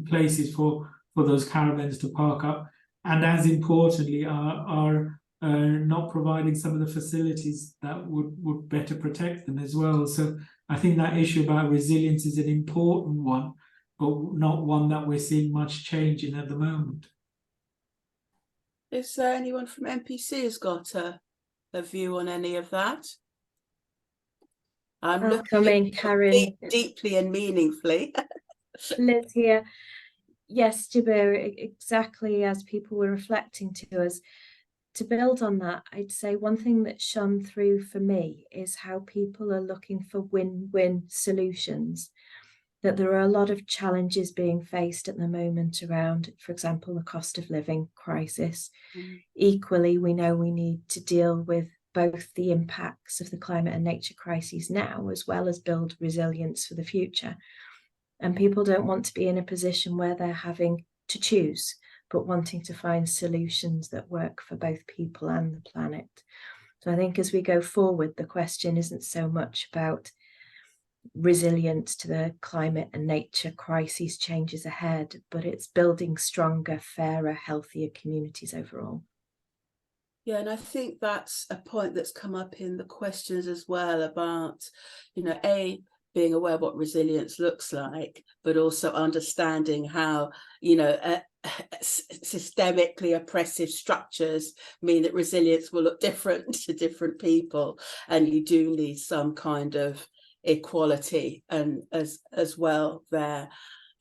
places for those caravans to park up, and as importantly are not providing some of the facilities that would better protect them as well. So I think that issue about resilience is an important one, but not one that we're seeing much change in at the moment. Is there anyone from NPC who's got a view on any of that? I'm looking Karen, deeply and meaningfully. Liz here. Yes, Jabir, exactly as people were reflecting to us. To build on that, I'd say one thing that shone through for me is how people are looking for win-win solutions. That there are a lot of challenges being faced at the moment around, for example, the cost of living crisis. Equally, we know we need to deal with both the impacts of the climate and nature crises now, as well as build resilience for the future. And people don't want to be in a position where they're having to choose, but wanting to find solutions that work for both people and the planet. So I think as we go forward, the question isn't so much about resilience to the climate and nature crises changes ahead, but it's building stronger, fairer, healthier communities overall. Yeah, and I think that's a point that's come up in the questions as well about, being aware of what resilience looks like, but also understanding how, systemically oppressive structures mean that resilience will look different to different people, and you do need some kind of equality and as well there.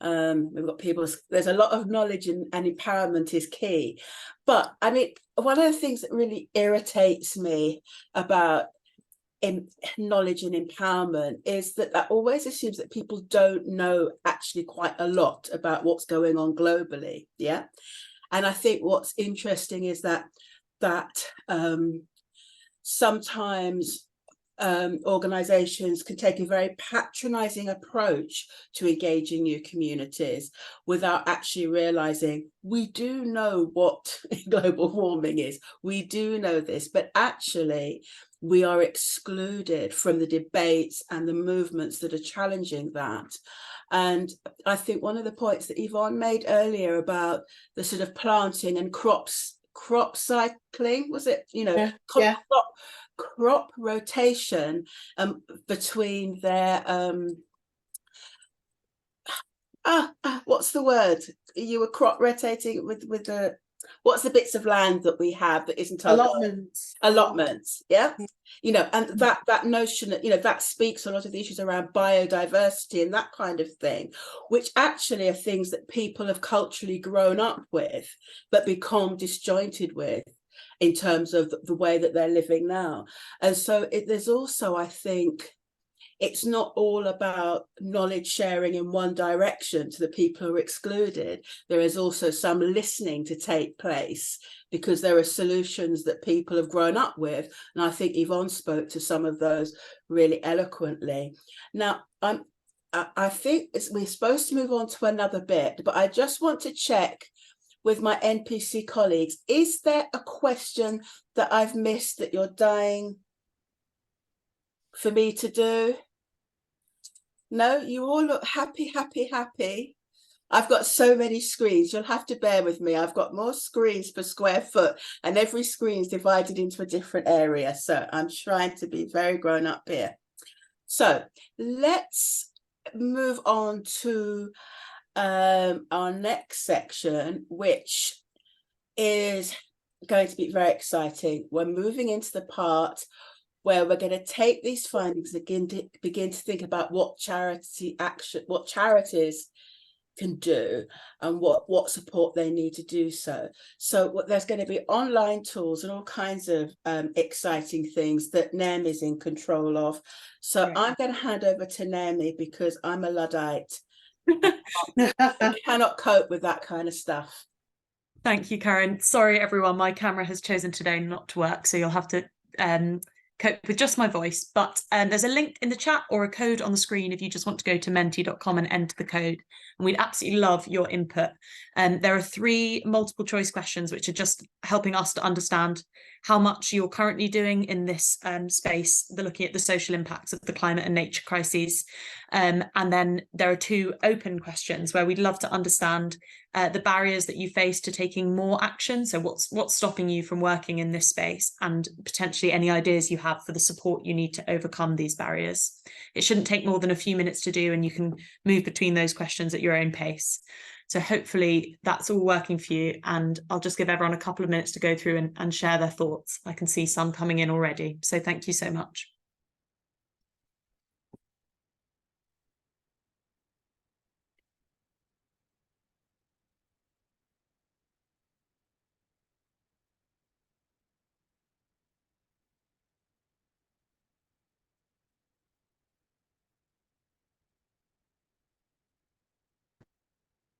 We've got people, there's a lot of knowledge and empowerment is key, but I mean, one of the things that really irritates me about knowledge and empowerment is that always assumes that people don't know actually quite a lot about what's going on globally. Yeah, and I think what's interesting is that sometimes organizations can take a very patronizing approach to engaging new communities without actually realizing we do know what global warming is, we do know this, but actually we are excluded from the debates and the movements that are challenging that. And I think one of the points that Yvonne made earlier about the sort of planting and crop cycling, was it, crop rotation between their what's the word, you were crop rotating with the What's the bits of land that we have that isn't our allotments? Yeah, you know, and that notion that, you know, that speaks a lot of the issues around biodiversity and that kind of thing, which actually are things that people have culturally grown up with but become disjointed with in terms of the way that they're living now. And so there's also, I think, it's not all about knowledge sharing in one direction to the people who are excluded. There is also some listening to take place, because there are solutions that people have grown up with. And I think Yvonne spoke to some of those really eloquently. Now, I think we're supposed to move on to another bit, but I just want to check with my NPC colleagues. Is there a question that I've missed that you're dying for me to do? No, you all look happy, happy, happy. I've got so many screens. You'll have to bear with me. I've got more screens per square foot, and every screen is divided into a different area. So I'm trying to be very grown up here. So let's move on to our next section, which is going to be very exciting. We're moving into the part where we're going to take these findings and begin to think about what charities can do and what support they need to do so. So there's going to be online tools and all kinds of exciting things that Naomi is in control of. So I'm going to hand over to Naomi, because I'm a Luddite. I cannot cope with that kind of stuff. Thank you, Karen. Sorry, everyone. My camera has chosen today not to work, so you'll have to cope with just my voice. But there's a link in the chat or a code on the screen if you just want to go to menti.com and enter the code. And we'd absolutely love your input. There are 3 multiple choice questions, which are just helping us to understand how much you're currently doing in this space. They're looking at the social impacts of the climate and nature crises. And then there are 2 open questions where we'd love to understand the barriers that you face to taking more action. So what's stopping you from working in this space, and potentially any ideas you have for the support you need to overcome these barriers. It shouldn't take more than a few minutes to do, and you can move between those questions at your own pace. So hopefully that's all working for you, and I'll just give everyone a couple of minutes to go through and share their thoughts. I can see some coming in already, so thank you so much.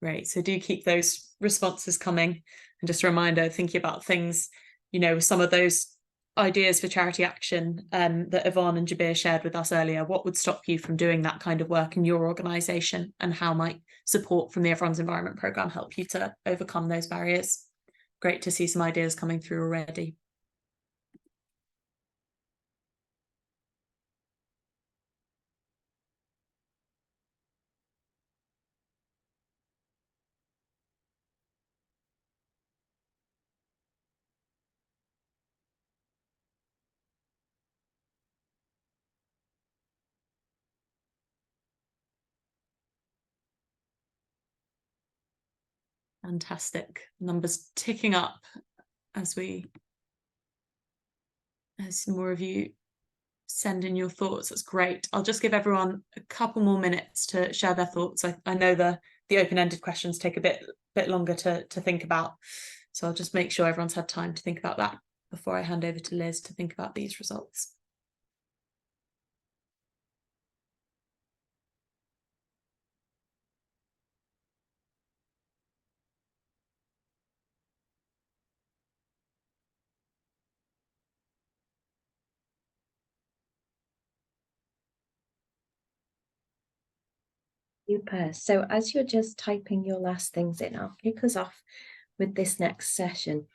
Great. So do keep those responses coming. And just a reminder, thinking about things, you know, some of those ideas for charity action that Yvonne and Jabir shared with us earlier. What would stop you from doing that kind of work in your organisation, and how might support from the Everyone's Environment Programme help you to overcome those barriers? Great to see some ideas coming through already. Fantastic. Numbers ticking up as more of you send in your thoughts. That's great. I'll just give everyone a couple more minutes to share their thoughts. I know the open-ended questions take a bit longer to think about, so I'll just make sure everyone's had time to think about that before I hand over to Liz to think about these results. Super. So as you're just typing your last things in, I'll kick us off with this next session,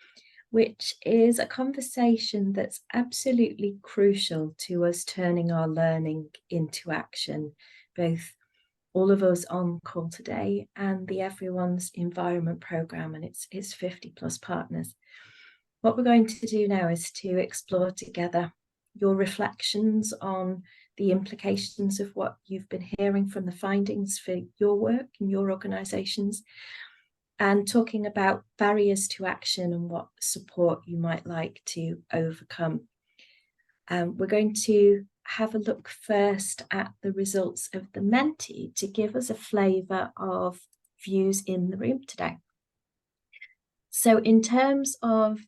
which is a conversation that's absolutely crucial to us turning our learning into action, both all of us on call today and the Everyone's Environment Programme and its 50+ partners. What we're going to do now is to explore together your reflections on the implications of what you've been hearing from the findings for your work and your organisations, and talking about barriers to action and what support you might like to overcome. We're going to have a look first at the results of the Menti to give us a flavour of views in the room today. So in terms of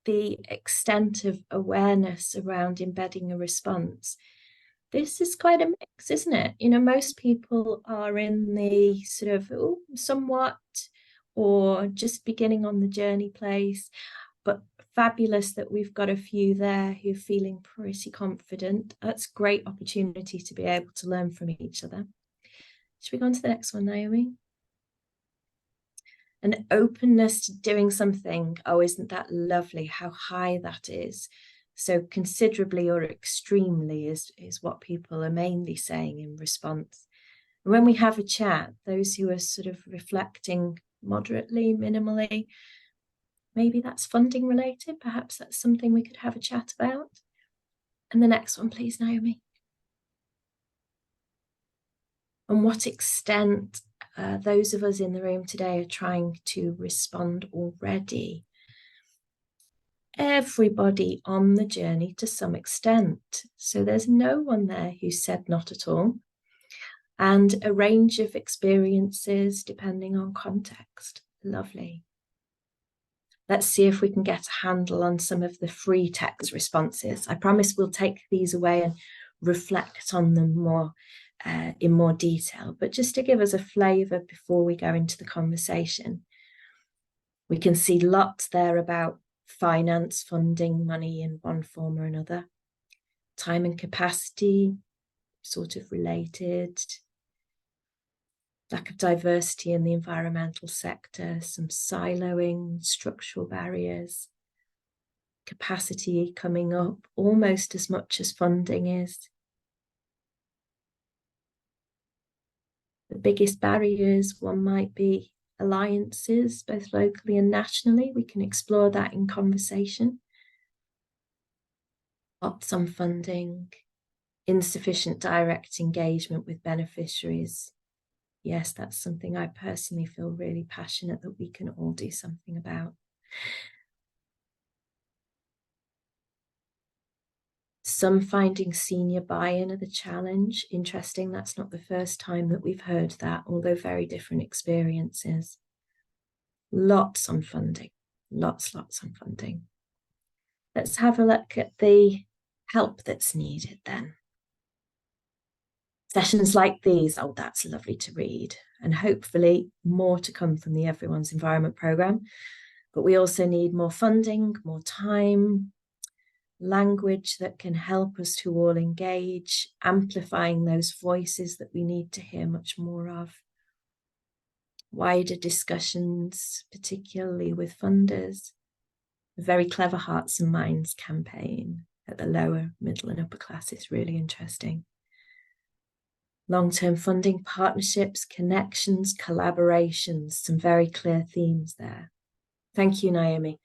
the extent of awareness around embedding a response, this is quite a mix, isn't it? You know, most people are in the sort of somewhat or just beginning on the journey place, but fabulous that we've got a few there who are feeling pretty confident. That's a great opportunity to be able to learn from each other. Should we go on to the next one, Naomi? An openness to doing something. Oh, isn't that lovely? How high that is. So considerably or extremely is what people are mainly saying in response. And when we have a chat, those who are sort of reflecting moderately, minimally, maybe that's funding related. Perhaps that's something we could have a chat about. And the next one, please, Naomi. And what extent those of us in the room today are trying to respond already. Everybody on the journey to some extent. So there's no one there who said not at all. And a range of experiences depending on context. Lovely. Let's see if we can get a handle on some of the free text responses. I promise we'll take these away and reflect on them more in more detail, but just to give us a flavour before we go into the conversation. We can see lots there about finance, funding, money in one form or another. Time and capacity, sort of related. Lack of diversity in the environmental sector, some siloing, structural barriers. Capacity coming up almost as much as funding is. The biggest barriers, one might be alliances, both locally and nationally. We can explore that in conversation. Lots on funding, insufficient direct engagement with beneficiaries. Yes, that's something I personally feel really passionate that we can all do something about. Some finding senior buy-in are the challenge. Interesting, that's not the first time that we've heard that, although very different experiences. Lots on funding, lots on funding. Let's have a look at the help that's needed then. Sessions like these, oh, that's lovely to read. And hopefully more to come from the Everyone's Environment programme. But we also need more funding, more time, language that can help us to all engage, amplifying those voices that we need to hear much more of. Wider discussions, particularly with funders. A very clever Hearts and Minds campaign at the lower, middle and upper class is really interesting. Long-term funding, partnerships, connections, collaborations, some very clear themes there. Thank you, Naomi.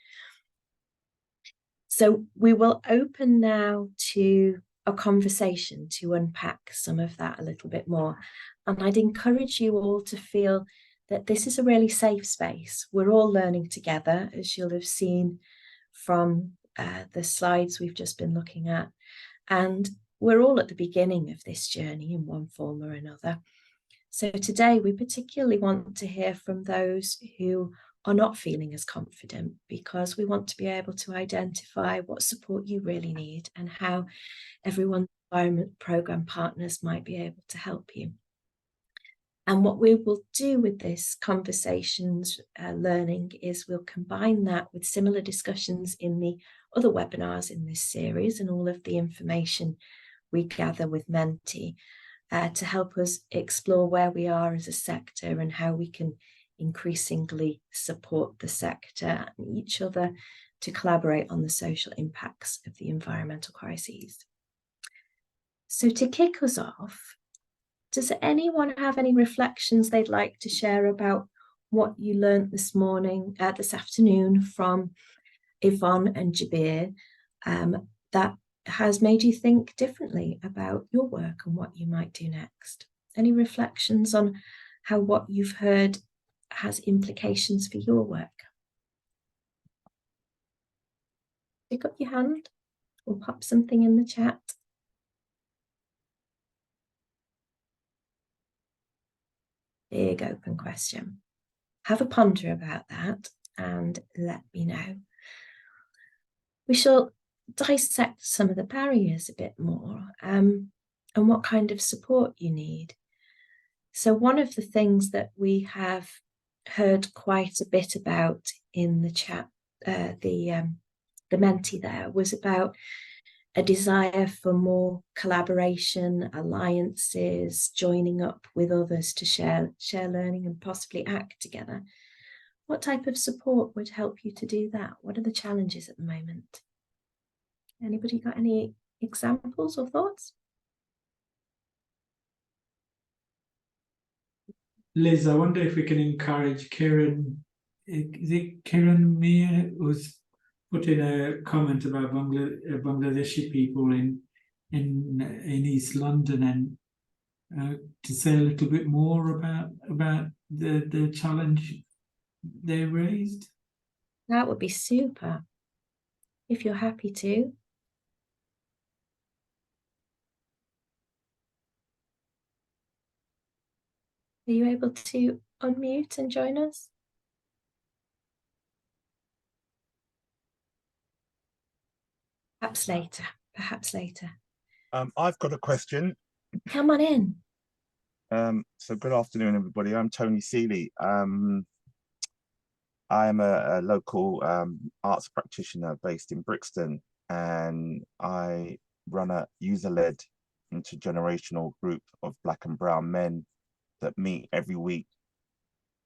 So we will open now to a conversation to unpack some of that a little bit more. And I'd encourage you all to feel that this is a really safe space. We're all learning together, as you'll have seen from the slides we've just been looking at. And we're all at the beginning of this journey in one form or another. So today we particularly want to hear from those who are not feeling as confident, because we want to be able to identify what support you really need and how Everyone's Environment programme partners might be able to help you. And what we will do with this conversations learning is we'll combine that with similar discussions in the other webinars in this series and all of the information we gather with Menti to help us explore where we are as a sector and how we can increasingly support the sector and each other to collaborate on the social impacts of the environmental crises. So to kick us off, does anyone have any reflections they'd like to share about what you learned this morning, this afternoon from Yvonne and Jabir that has made you think differently about your work and what you might do next? Any reflections on how what you've heard has implications for your work. Pick up your hand or pop something in the chat. Big open question. Have a ponder about that and let me know. We shall dissect some of the barriers a bit more and what kind of support you need. So one of the things that we have heard quite a bit about in the chat, the Menti there, was about a desire for more collaboration, alliances, joining up with others to share learning and possibly act together. What type of support would help you to do that? What are the challenges at the moment? Anybody got any examples or thoughts? Liz, I wonder if we can encourage Kiran. Is it Kiran Mia who's put in a comment about Bangladeshi people in East London, and to say a little bit more about the challenge they raised? That would be super, if you're happy to. Are you able to unmute and join us? Perhaps later, perhaps later. I've got a question. Come on in. So good afternoon, everybody. I'm Tony Seeley. I am a local arts practitioner based in Brixton, and I run a user-led intergenerational group of Black and brown men that meet every week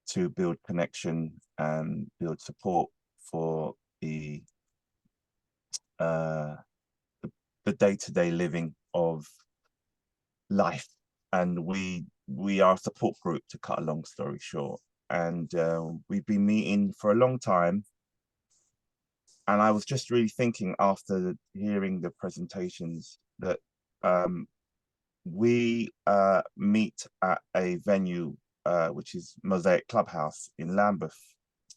to build connection and build support for the day-to-day living of life. And we are a support group, to cut a long story short, and we've been meeting for a long time. And I was just really thinking, after hearing the presentations, that we meet at a venue which is Mosaic Clubhouse in Lambeth,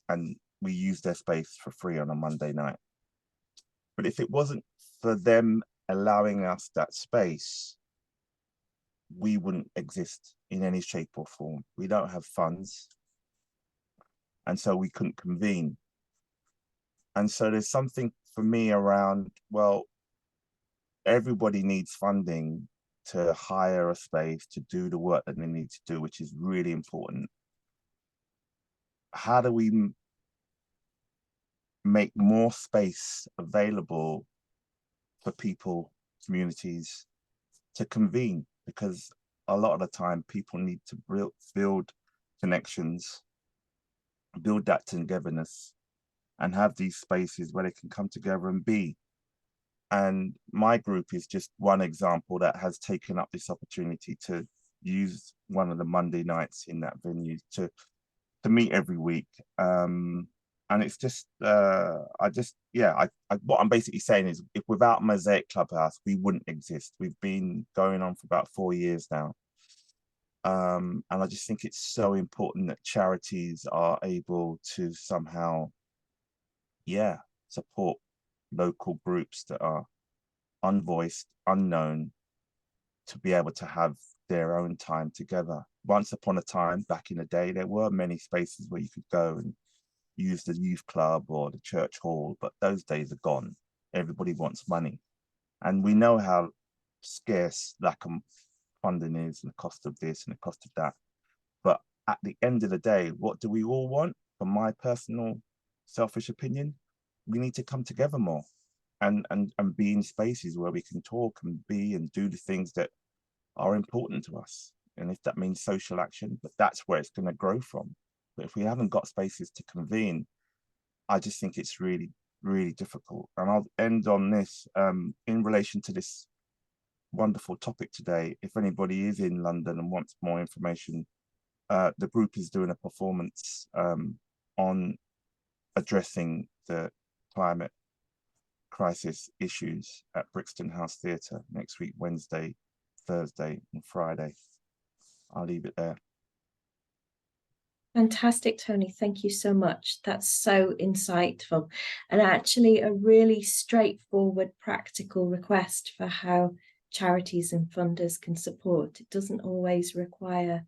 and we use their space for free on a Monday night. But if it wasn't for them allowing us that space, we wouldn't exist in any shape or form. We don't have funds, and so we couldn't convene. And so there's something for me around, well, everybody needs funding to hire a space to do the work that they need to do, which is really important. How do we make more space available for people, communities to convene? Because a lot of the time people need to build connections, build that togetherness, and have these spaces where they can come together and be. And my group is just one example that has taken up this opportunity to use one of the Monday nights in that venue to meet every week. And it's just, what I'm basically saying is, if without Mosaic Clubhouse, we wouldn't exist. We've been going on for about 4 years now. And I just think it's so important that charities are able to somehow, support local groups that are unvoiced, unknown, to be able to have their own time together. Once upon a time, back in the day, there were many spaces where you could go and use the youth club or the church hall, but those days are gone. Everybody wants money. And we know how scarce lack of funding is, and the cost of this and the cost of that. But at the end of the day, what do we all want? From my personal selfish opinion, we need to come together more and be in spaces where we can talk and be and do the things that are important to us. And if that means social action, but that's where it's going to grow from. But if we haven't got spaces to convene, I just think it's really, really difficult. And I'll end on this, in relation to this wonderful topic today. If anybody is in London and wants more information, the group is doing a performance on addressing the climate crisis issues at Brixton House Theatre next week, Wednesday, Thursday and Friday. I'll leave it there. Fantastic, Tony. Thank you so much. That's so insightful, and actually a really straightforward, practical request for how charities and funders can support. It doesn't always require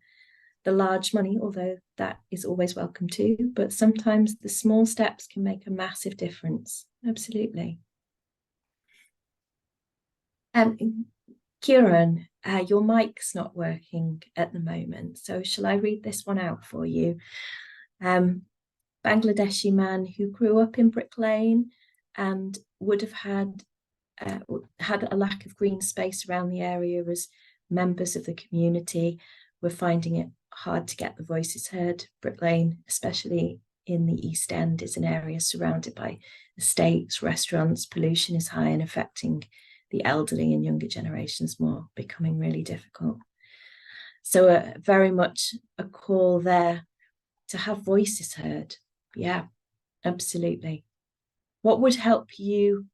the large money, although that is always welcome too, but sometimes the small steps can make a massive difference. Absolutely. Kieran, your mic's not working at the moment, so shall I read this one out for you? Bangladeshi man who grew up in Brick Lane and would have had a lack of green space around the area, as members of the community were finding it hard to get the voices heard. Brick Lane, especially in the East End, is an area surrounded by estates, restaurants. Pollution is high and affecting the elderly and younger generations more, becoming really difficult. So very much a call there to have voices heard. Yeah, absolutely. What would help you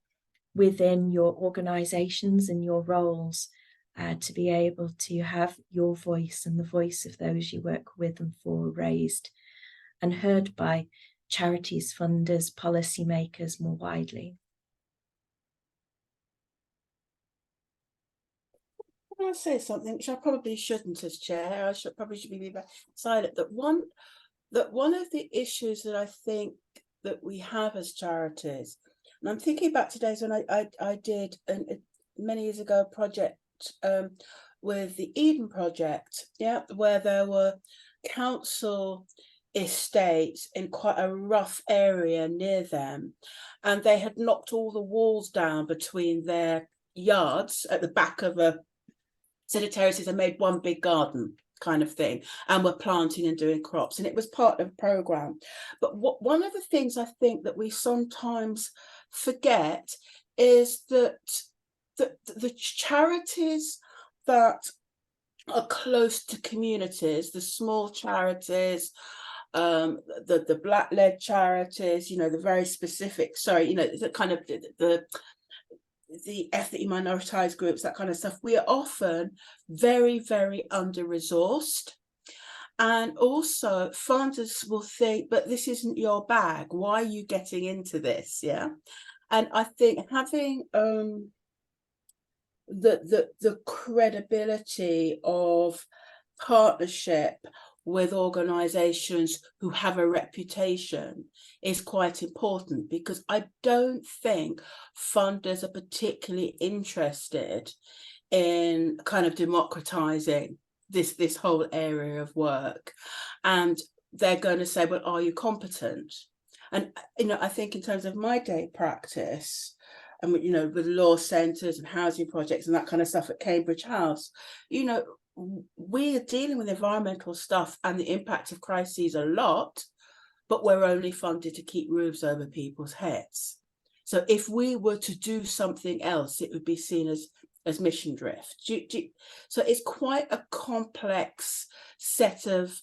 within your organisations and your roles to be able to have your voice and the voice of those you work with and for raised and heard by charities, funders, policymakers more widely? Can I say something which I probably shouldn't as chair? I probably should be silent. That one of the issues that I think that we have as charities, and I'm thinking back to days when I did many years ago a project with the Eden Project, yeah, where there were council estates in quite a rough area near them, and they had knocked all the walls down between their yards at the back of a set of terraces and made one big garden kind of thing, and were planting and doing crops, and it was part of the program. But one of the things I think that we sometimes forget is that the charities that are close to communities, the small charities, the Black-led charities, you know, the very specific, sorry, you know, the kind of the ethnically minoritized groups, that kind of stuff, we are often very, very under-resourced. And also funders will think, but this isn't your bag, why are you getting into this? Yeah. And I think having the credibility of partnership with organizations who have a reputation is quite important, because I don't think funders are particularly interested in kind of democratizing this whole area of work, and they're going to say, well, are you competent? And you know, I think in terms of my day practice, and you know, with law centres and housing projects and that kind of stuff at Cambridge House, you know, we are dealing with environmental stuff and the impact of crises a lot, but we're only funded to keep roofs over people's heads. So if we were to do something else, it would be seen as mission drift. So it's quite a complex set of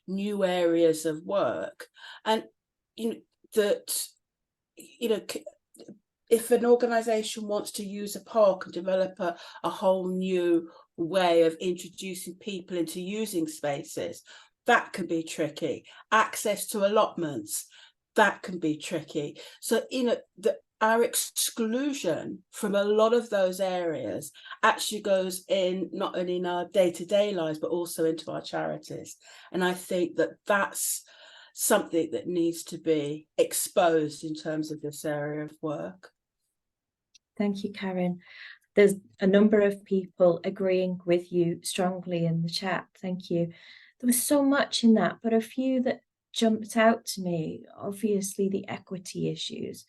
new areas of work, and you know that, you know, if an organization wants to use a park and develop a whole new way of introducing people into using spaces, that can be tricky. Access to allotments, that can be tricky. So, you know, our exclusion from a lot of those areas actually goes in not only in our day-to-day lives, but also into our charities. And I think that that's something that needs to be exposed in terms of this area of work. Thank you, Karen. There's a number of people agreeing with you strongly in the chat. Thank you. There was so much in that, but a few that jumped out to me, obviously the equity issues,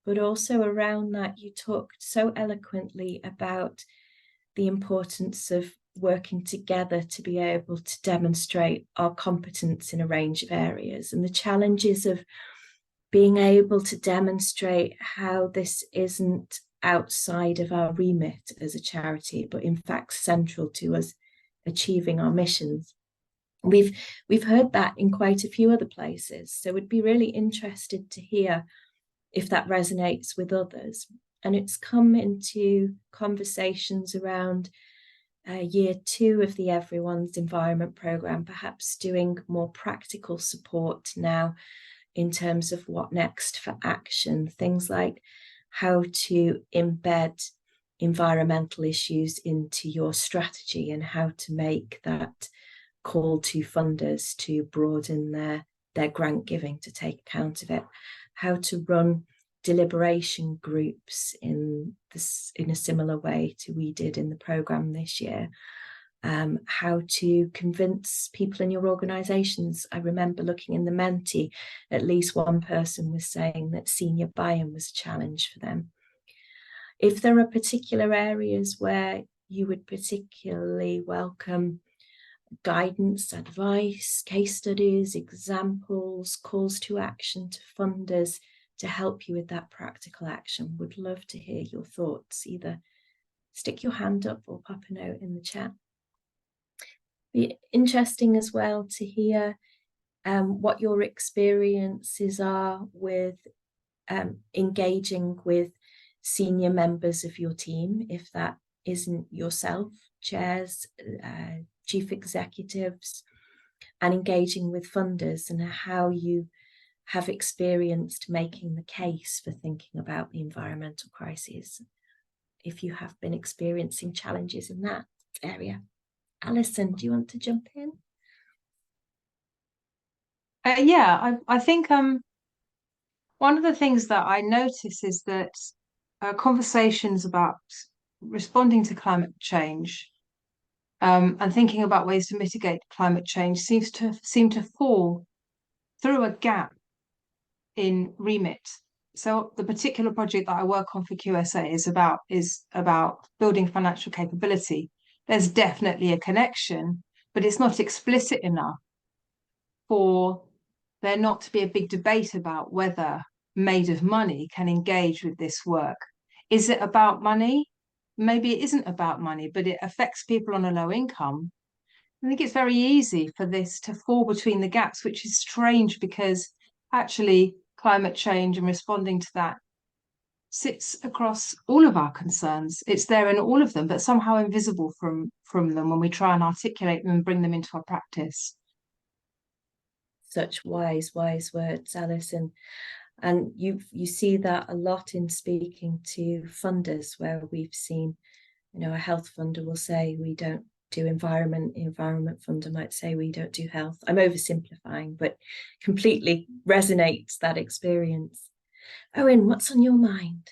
but also around that you talked so eloquently about the importance of working together to be able to demonstrate our competence in a range of areas, and the challenges of being able to demonstrate how this isn't outside of our remit as a charity, but in fact central to us achieving our missions. We've heard that in quite a few other places, so we'd be really interested to hear if that resonates with others. And it's come into conversations around year 2 of the Everyone's Environment programme, perhaps doing more practical support now in terms of what next for action, things like how to embed environmental issues into your strategy and how to make that call to funders to broaden their grant giving to take account of it, how to run deliberation groups in a similar way to we did in the programme this year, how to convince people in your organisations. I remember looking in the Menti, at least one person was saying that senior buy-in was a challenge for them. If there are particular areas where you would particularly welcome guidance, advice, case studies, examples, calls to action to funders to help you with that practical action, would love to hear your thoughts. Either stick your hand up or pop a note in the chat. Be interesting as well to hear what your experiences are with engaging with senior members of your team, if that isn't yourself, chairs, chief executives, and engaging with funders, and how you have experienced making the case for thinking about the environmental crises, if you have been experiencing challenges in that area. Alison, do you want to jump in? Yeah, I think one of the things that I notice is that conversations about responding to climate change and thinking about ways to mitigate climate change seem to fall through a gap in remit. So the particular project that I work on for QSA is about building financial capability. There's definitely a connection, but it's not explicit enough for there not to be a big debate about whether Made of Money can engage with this work. Is it about money? Maybe it isn't about money, but it affects people on a low income. I think it's very easy for this to fall between the gaps, which is strange because actually climate change and responding to that sits across all of our concerns. It's there in all of them, but somehow invisible from them when we try and articulate them and bring them into our practice. Such wise words, Alison. And you see that a lot in speaking to funders, where we've seen, a health funder will say we don't do environment funder might say we don't do health. I'm oversimplifying, but completely resonates that experience. Owen, what's on your mind?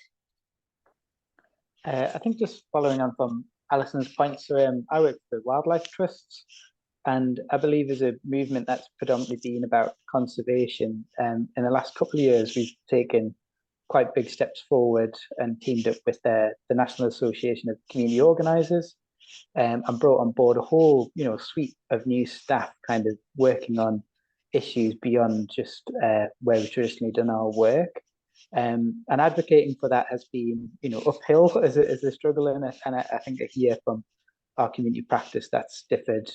I think just following on from Alison's points, so I work for wildlife trusts, and I believe there's a movement that's predominantly been about conservation. In the last couple of years, we've taken quite big steps forward and teamed up with the National Association of Community Organisers, and brought on board a whole suite of new staff kind of working on issues beyond just where we've traditionally done our work. And advocating for that has been uphill as a struggle, and I think I hear from our community practice that's differed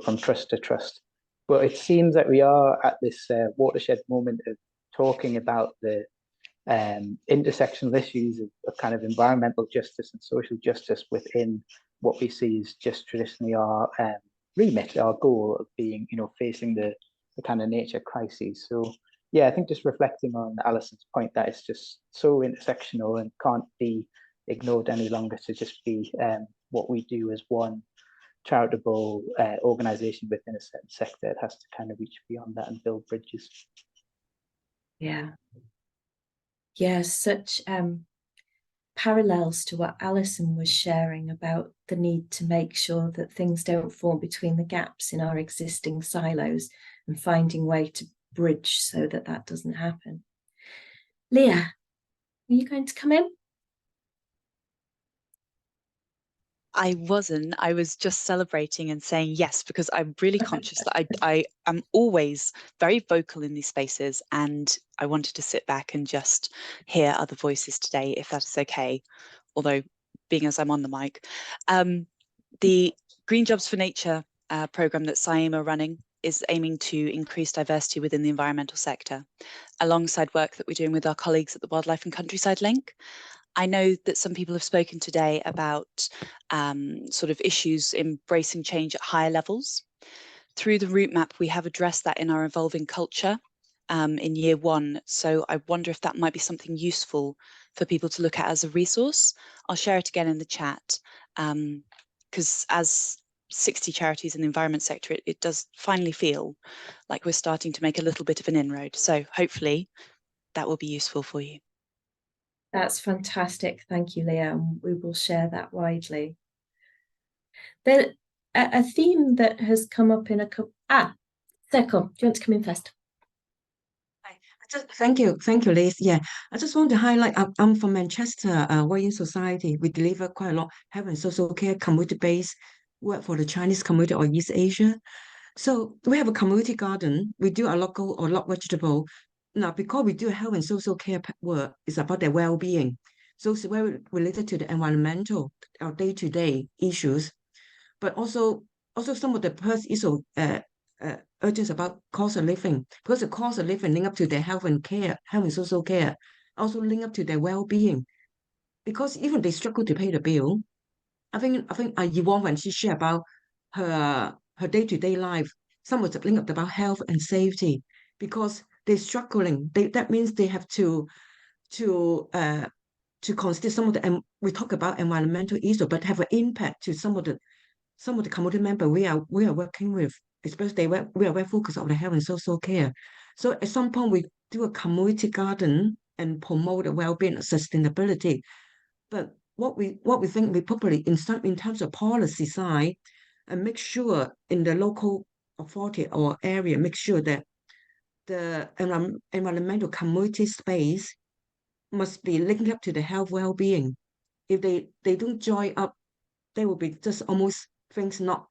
from trust to trust. But it seems that we are at this watershed moment of talking about the intersectional issues of kind of environmental justice and social justice within what we see as just traditionally our remit, our goal of being facing the kind of nature crises. So yeah, I think just reflecting on Alison's point that it's just so intersectional and can't be ignored any longer to just be what we do as one charitable organisation within a certain sector. It has to kind of reach beyond that and build bridges. Yeah, such parallels to what Alison was sharing about the need to make sure that things don't fall between the gaps in our existing silos and finding a way to bridge so that that doesn't happen. Leah, are you going to come in? I wasn't. I was just celebrating and saying yes, because I'm really conscious that I am always very vocal in these spaces, and I wanted to sit back and just hear other voices today, if that's okay. Although, being as I'm on the mic, the Green Jobs for Nature programme that SIEM are running is aiming to increase diversity within the environmental sector, alongside work that we're doing with our colleagues at the Wildlife and Countryside Link. I know that some people have spoken today about sort of issues embracing change at higher levels. Through the route map, we have addressed that in our evolving culture in year 1. So I wonder if that might be something useful for people to look at as a resource. I'll share it again in the chat, because as 60 charities in the environment sector, it does finally feel like we're starting to make a little bit of an inroad. So hopefully that will be useful for you. That's fantastic. Thank you, Leah. We will share that widely. Then a theme that has come up in a couple... Circle, do you want to come in first? Thank you, Liz. Yeah, I just want to highlight, I'm from Manchester, Wayne Society. We deliver quite a lot health and social care community-based work for the Chinese community or East Asia. So we have a community garden. We do a local or lot vegetable. Now, because we do health and social care work, it's about their well-being. So it's very related to the environmental, our day-to-day issues, but also some of the first issue urgent about cost of living, because the cost of living link up to their health and social care, also link up to their well-being. Because even they struggle to pay the bill. I think Yvonne, when she shared about her day-to-day life, some of the link up about health and safety, because they're struggling. That means they have to consider some of the, we talk about environmental issues, but have an impact to some of the community members we are working with, especially we are very focused on the health and social care. So at some point we do a community garden and promote the well-being and sustainability. But what we think we probably in terms of policy side, and make sure in the local authority or area, make sure that the environmental community space must be linked up to the health well-being. If they don't join up, they will be just almost things not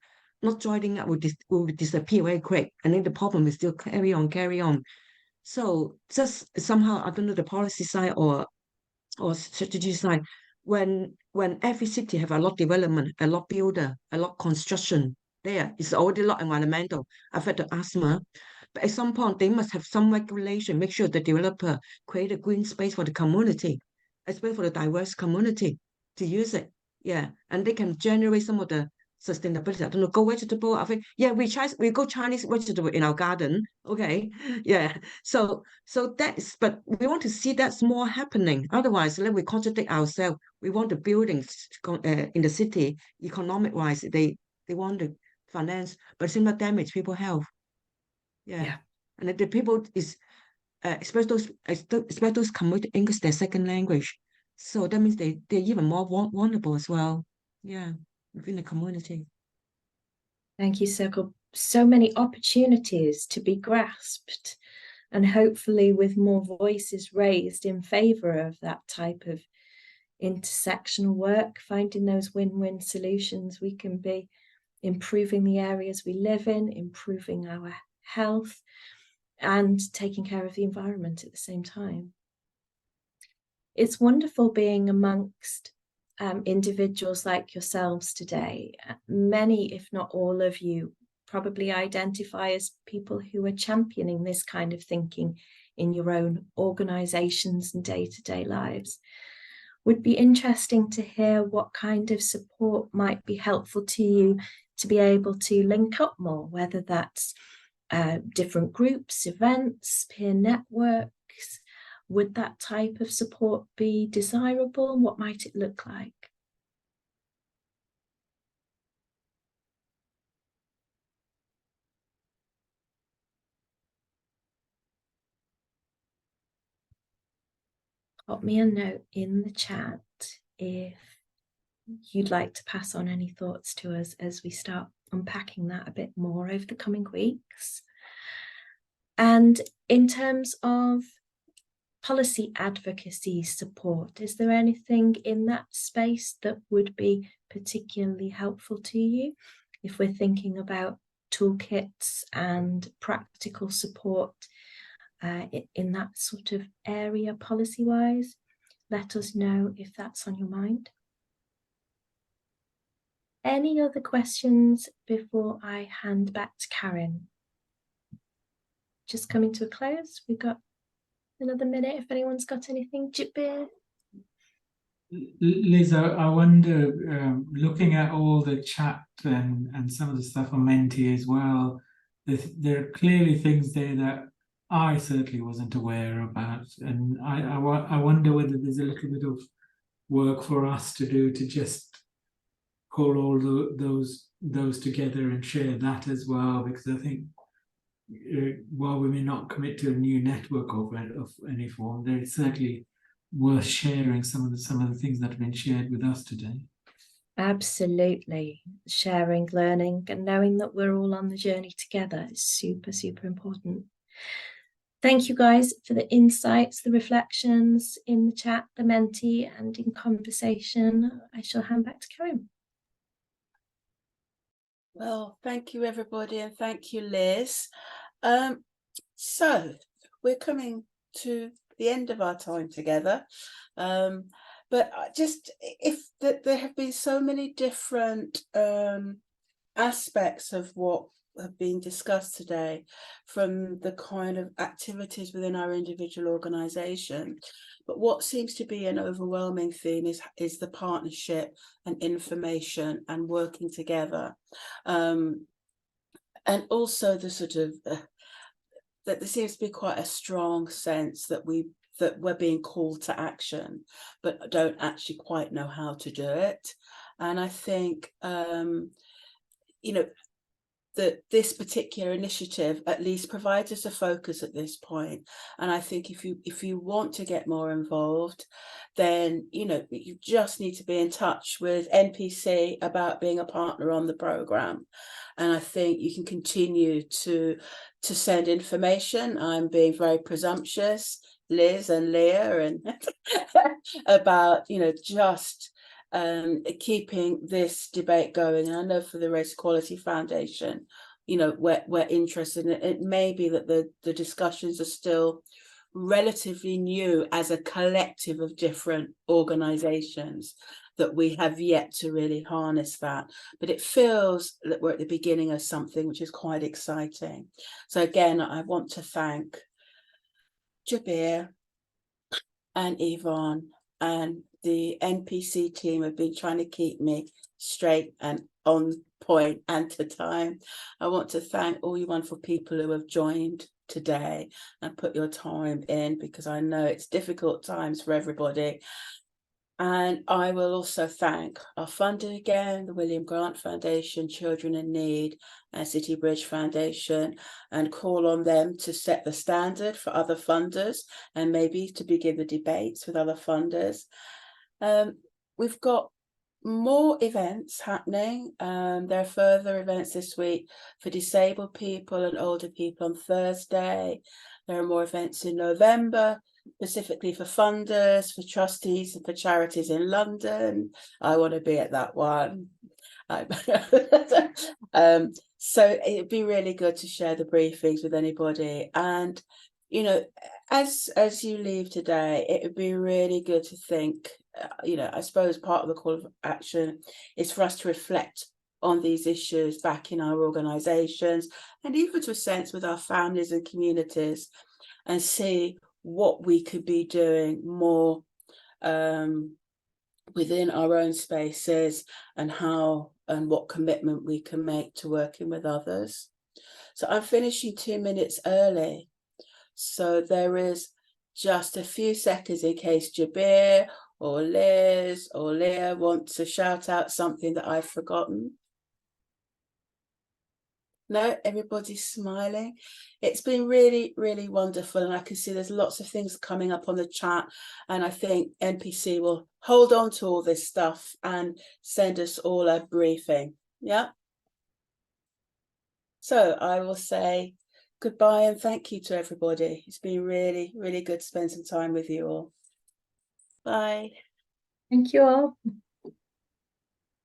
joining up will disappear very quick, and then the problem will still carry on. So just somehow, I don't know, the policy side or strategy side, when every city have a lot development, a lot builder, a lot construction, there is already a lot environmental affect the asthma. But at some point, they must have some regulation, make sure the developer create a green space for the community, especially for the diverse community to use it. Yeah, and they can generate some of the sustainability. I don't know, go vegetable. I think, yeah, we go Chinese vegetable in our garden. Okay, yeah. So that is, but we want to see that's more happening. Otherwise, let we contradict ourselves. We want the buildings in the city, economic wise, they want to finance, but similar damage people health. Yeah. And the people is especially those community English their second language. So that means they're even more vulnerable as well. Yeah, within the community. Thank you, Circle. So many opportunities to be grasped, and hopefully with more voices raised in favour of that type of intersectional work, finding those win-win solutions, we can be improving the areas we live in, improving our health, and taking care of the environment at the same time. It's wonderful being amongst individuals like yourselves today. Many, if not all of you, probably identify as people who are championing this kind of thinking in your own organisations and day-to-day lives. Would be interesting to hear what kind of support might be helpful to you to be able to link up more, whether that's different groups, events, peer networks. Would that type of support be desirable? What might it look like? Pop me a note in the chat if you'd like to pass on any thoughts to us as we start unpacking that a bit more over the coming weeks. And in terms of policy advocacy support, is there anything in that space that would be particularly helpful to you? If we're thinking about toolkits and practical support in that sort of area policy-wise, let us know if that's on your mind. Any other questions before I hand back to Karen? Just coming to a close, we've got another minute if anyone's got anything. Jibir? Liz, I wonder, looking at all the chat and some of the stuff on Menti as well, there are clearly things there that I certainly wasn't aware about, and I wonder whether there's a little bit of work for us to do to just pull all those together and share that as well, because I think while we may not commit to a new network of any form, there is certainly worth sharing some of the things that have been shared with us today. Absolutely. Sharing, learning, and knowing that we're all on the journey together is super, super important. Thank you guys for the insights, the reflections in the chat, the Menti, and in conversation. I shall hand back to Karen. Well, thank you, everybody, and thank you, Liz. So we're coming to the end of our time together. But just there have been so many different aspects of what have been discussed today, from the kind of activities within our individual organisation. But what seems to be an overwhelming theme is the partnership and information and working together. And also the sort of that there seems to be quite a strong sense that we're being called to action, but don't actually quite know how to do it. And I think you know, that this particular initiative at least provides us a focus at this point. And I think if you want to get more involved, then you just need to be in touch with NPC about being a partner on the programme. And I think you can continue to send information. I'm being very presumptuous, Liz and Leah, and about just keeping this debate going. And I know for the Race Equality Foundation, we're interested in it. It may be that the discussions are still relatively new as a collective of different organizations, that we have yet to really harness that. But it feels that we're at the beginning of something which is quite exciting. So again, I want to thank Jabir and Yvonne and the NPC team have been trying to keep me straight and on point and to time. I want to thank all you wonderful people who have joined today and put your time in, because I know it's difficult times for everybody. And I will also thank our funder again, the William Grant Foundation, Children in Need, and City Bridge Foundation, and call on them to set the standard for other funders and maybe to begin the debates with other funders. We've got more events happening. There are further events this week for disabled people and older people on Thursday. There are more events in November, specifically for funders, for trustees, and for charities in London. I want to be at that one. So it'd be really good to share the briefings with anybody. And as you leave today, it would be really good to think, I suppose part of the call of action is for us to reflect on these issues back in our organisations, and even to a sense with our families and communities, and see what we could be doing more within our own spaces, and how and what commitment we can make to working with others. So I'm finishing 2 minutes early. So there is just a few seconds in case Jabir or Liz or Leah want to shout out something that I've forgotten. No, everybody's smiling. It's been really, really wonderful. And I can see there's lots of things coming up on the chat. And I think NPC will hold on to all this stuff and send us all a briefing. Yeah. So I will say goodbye and thank you to everybody. It's been really, really good to spend some time with you all. Bye. Thank you all.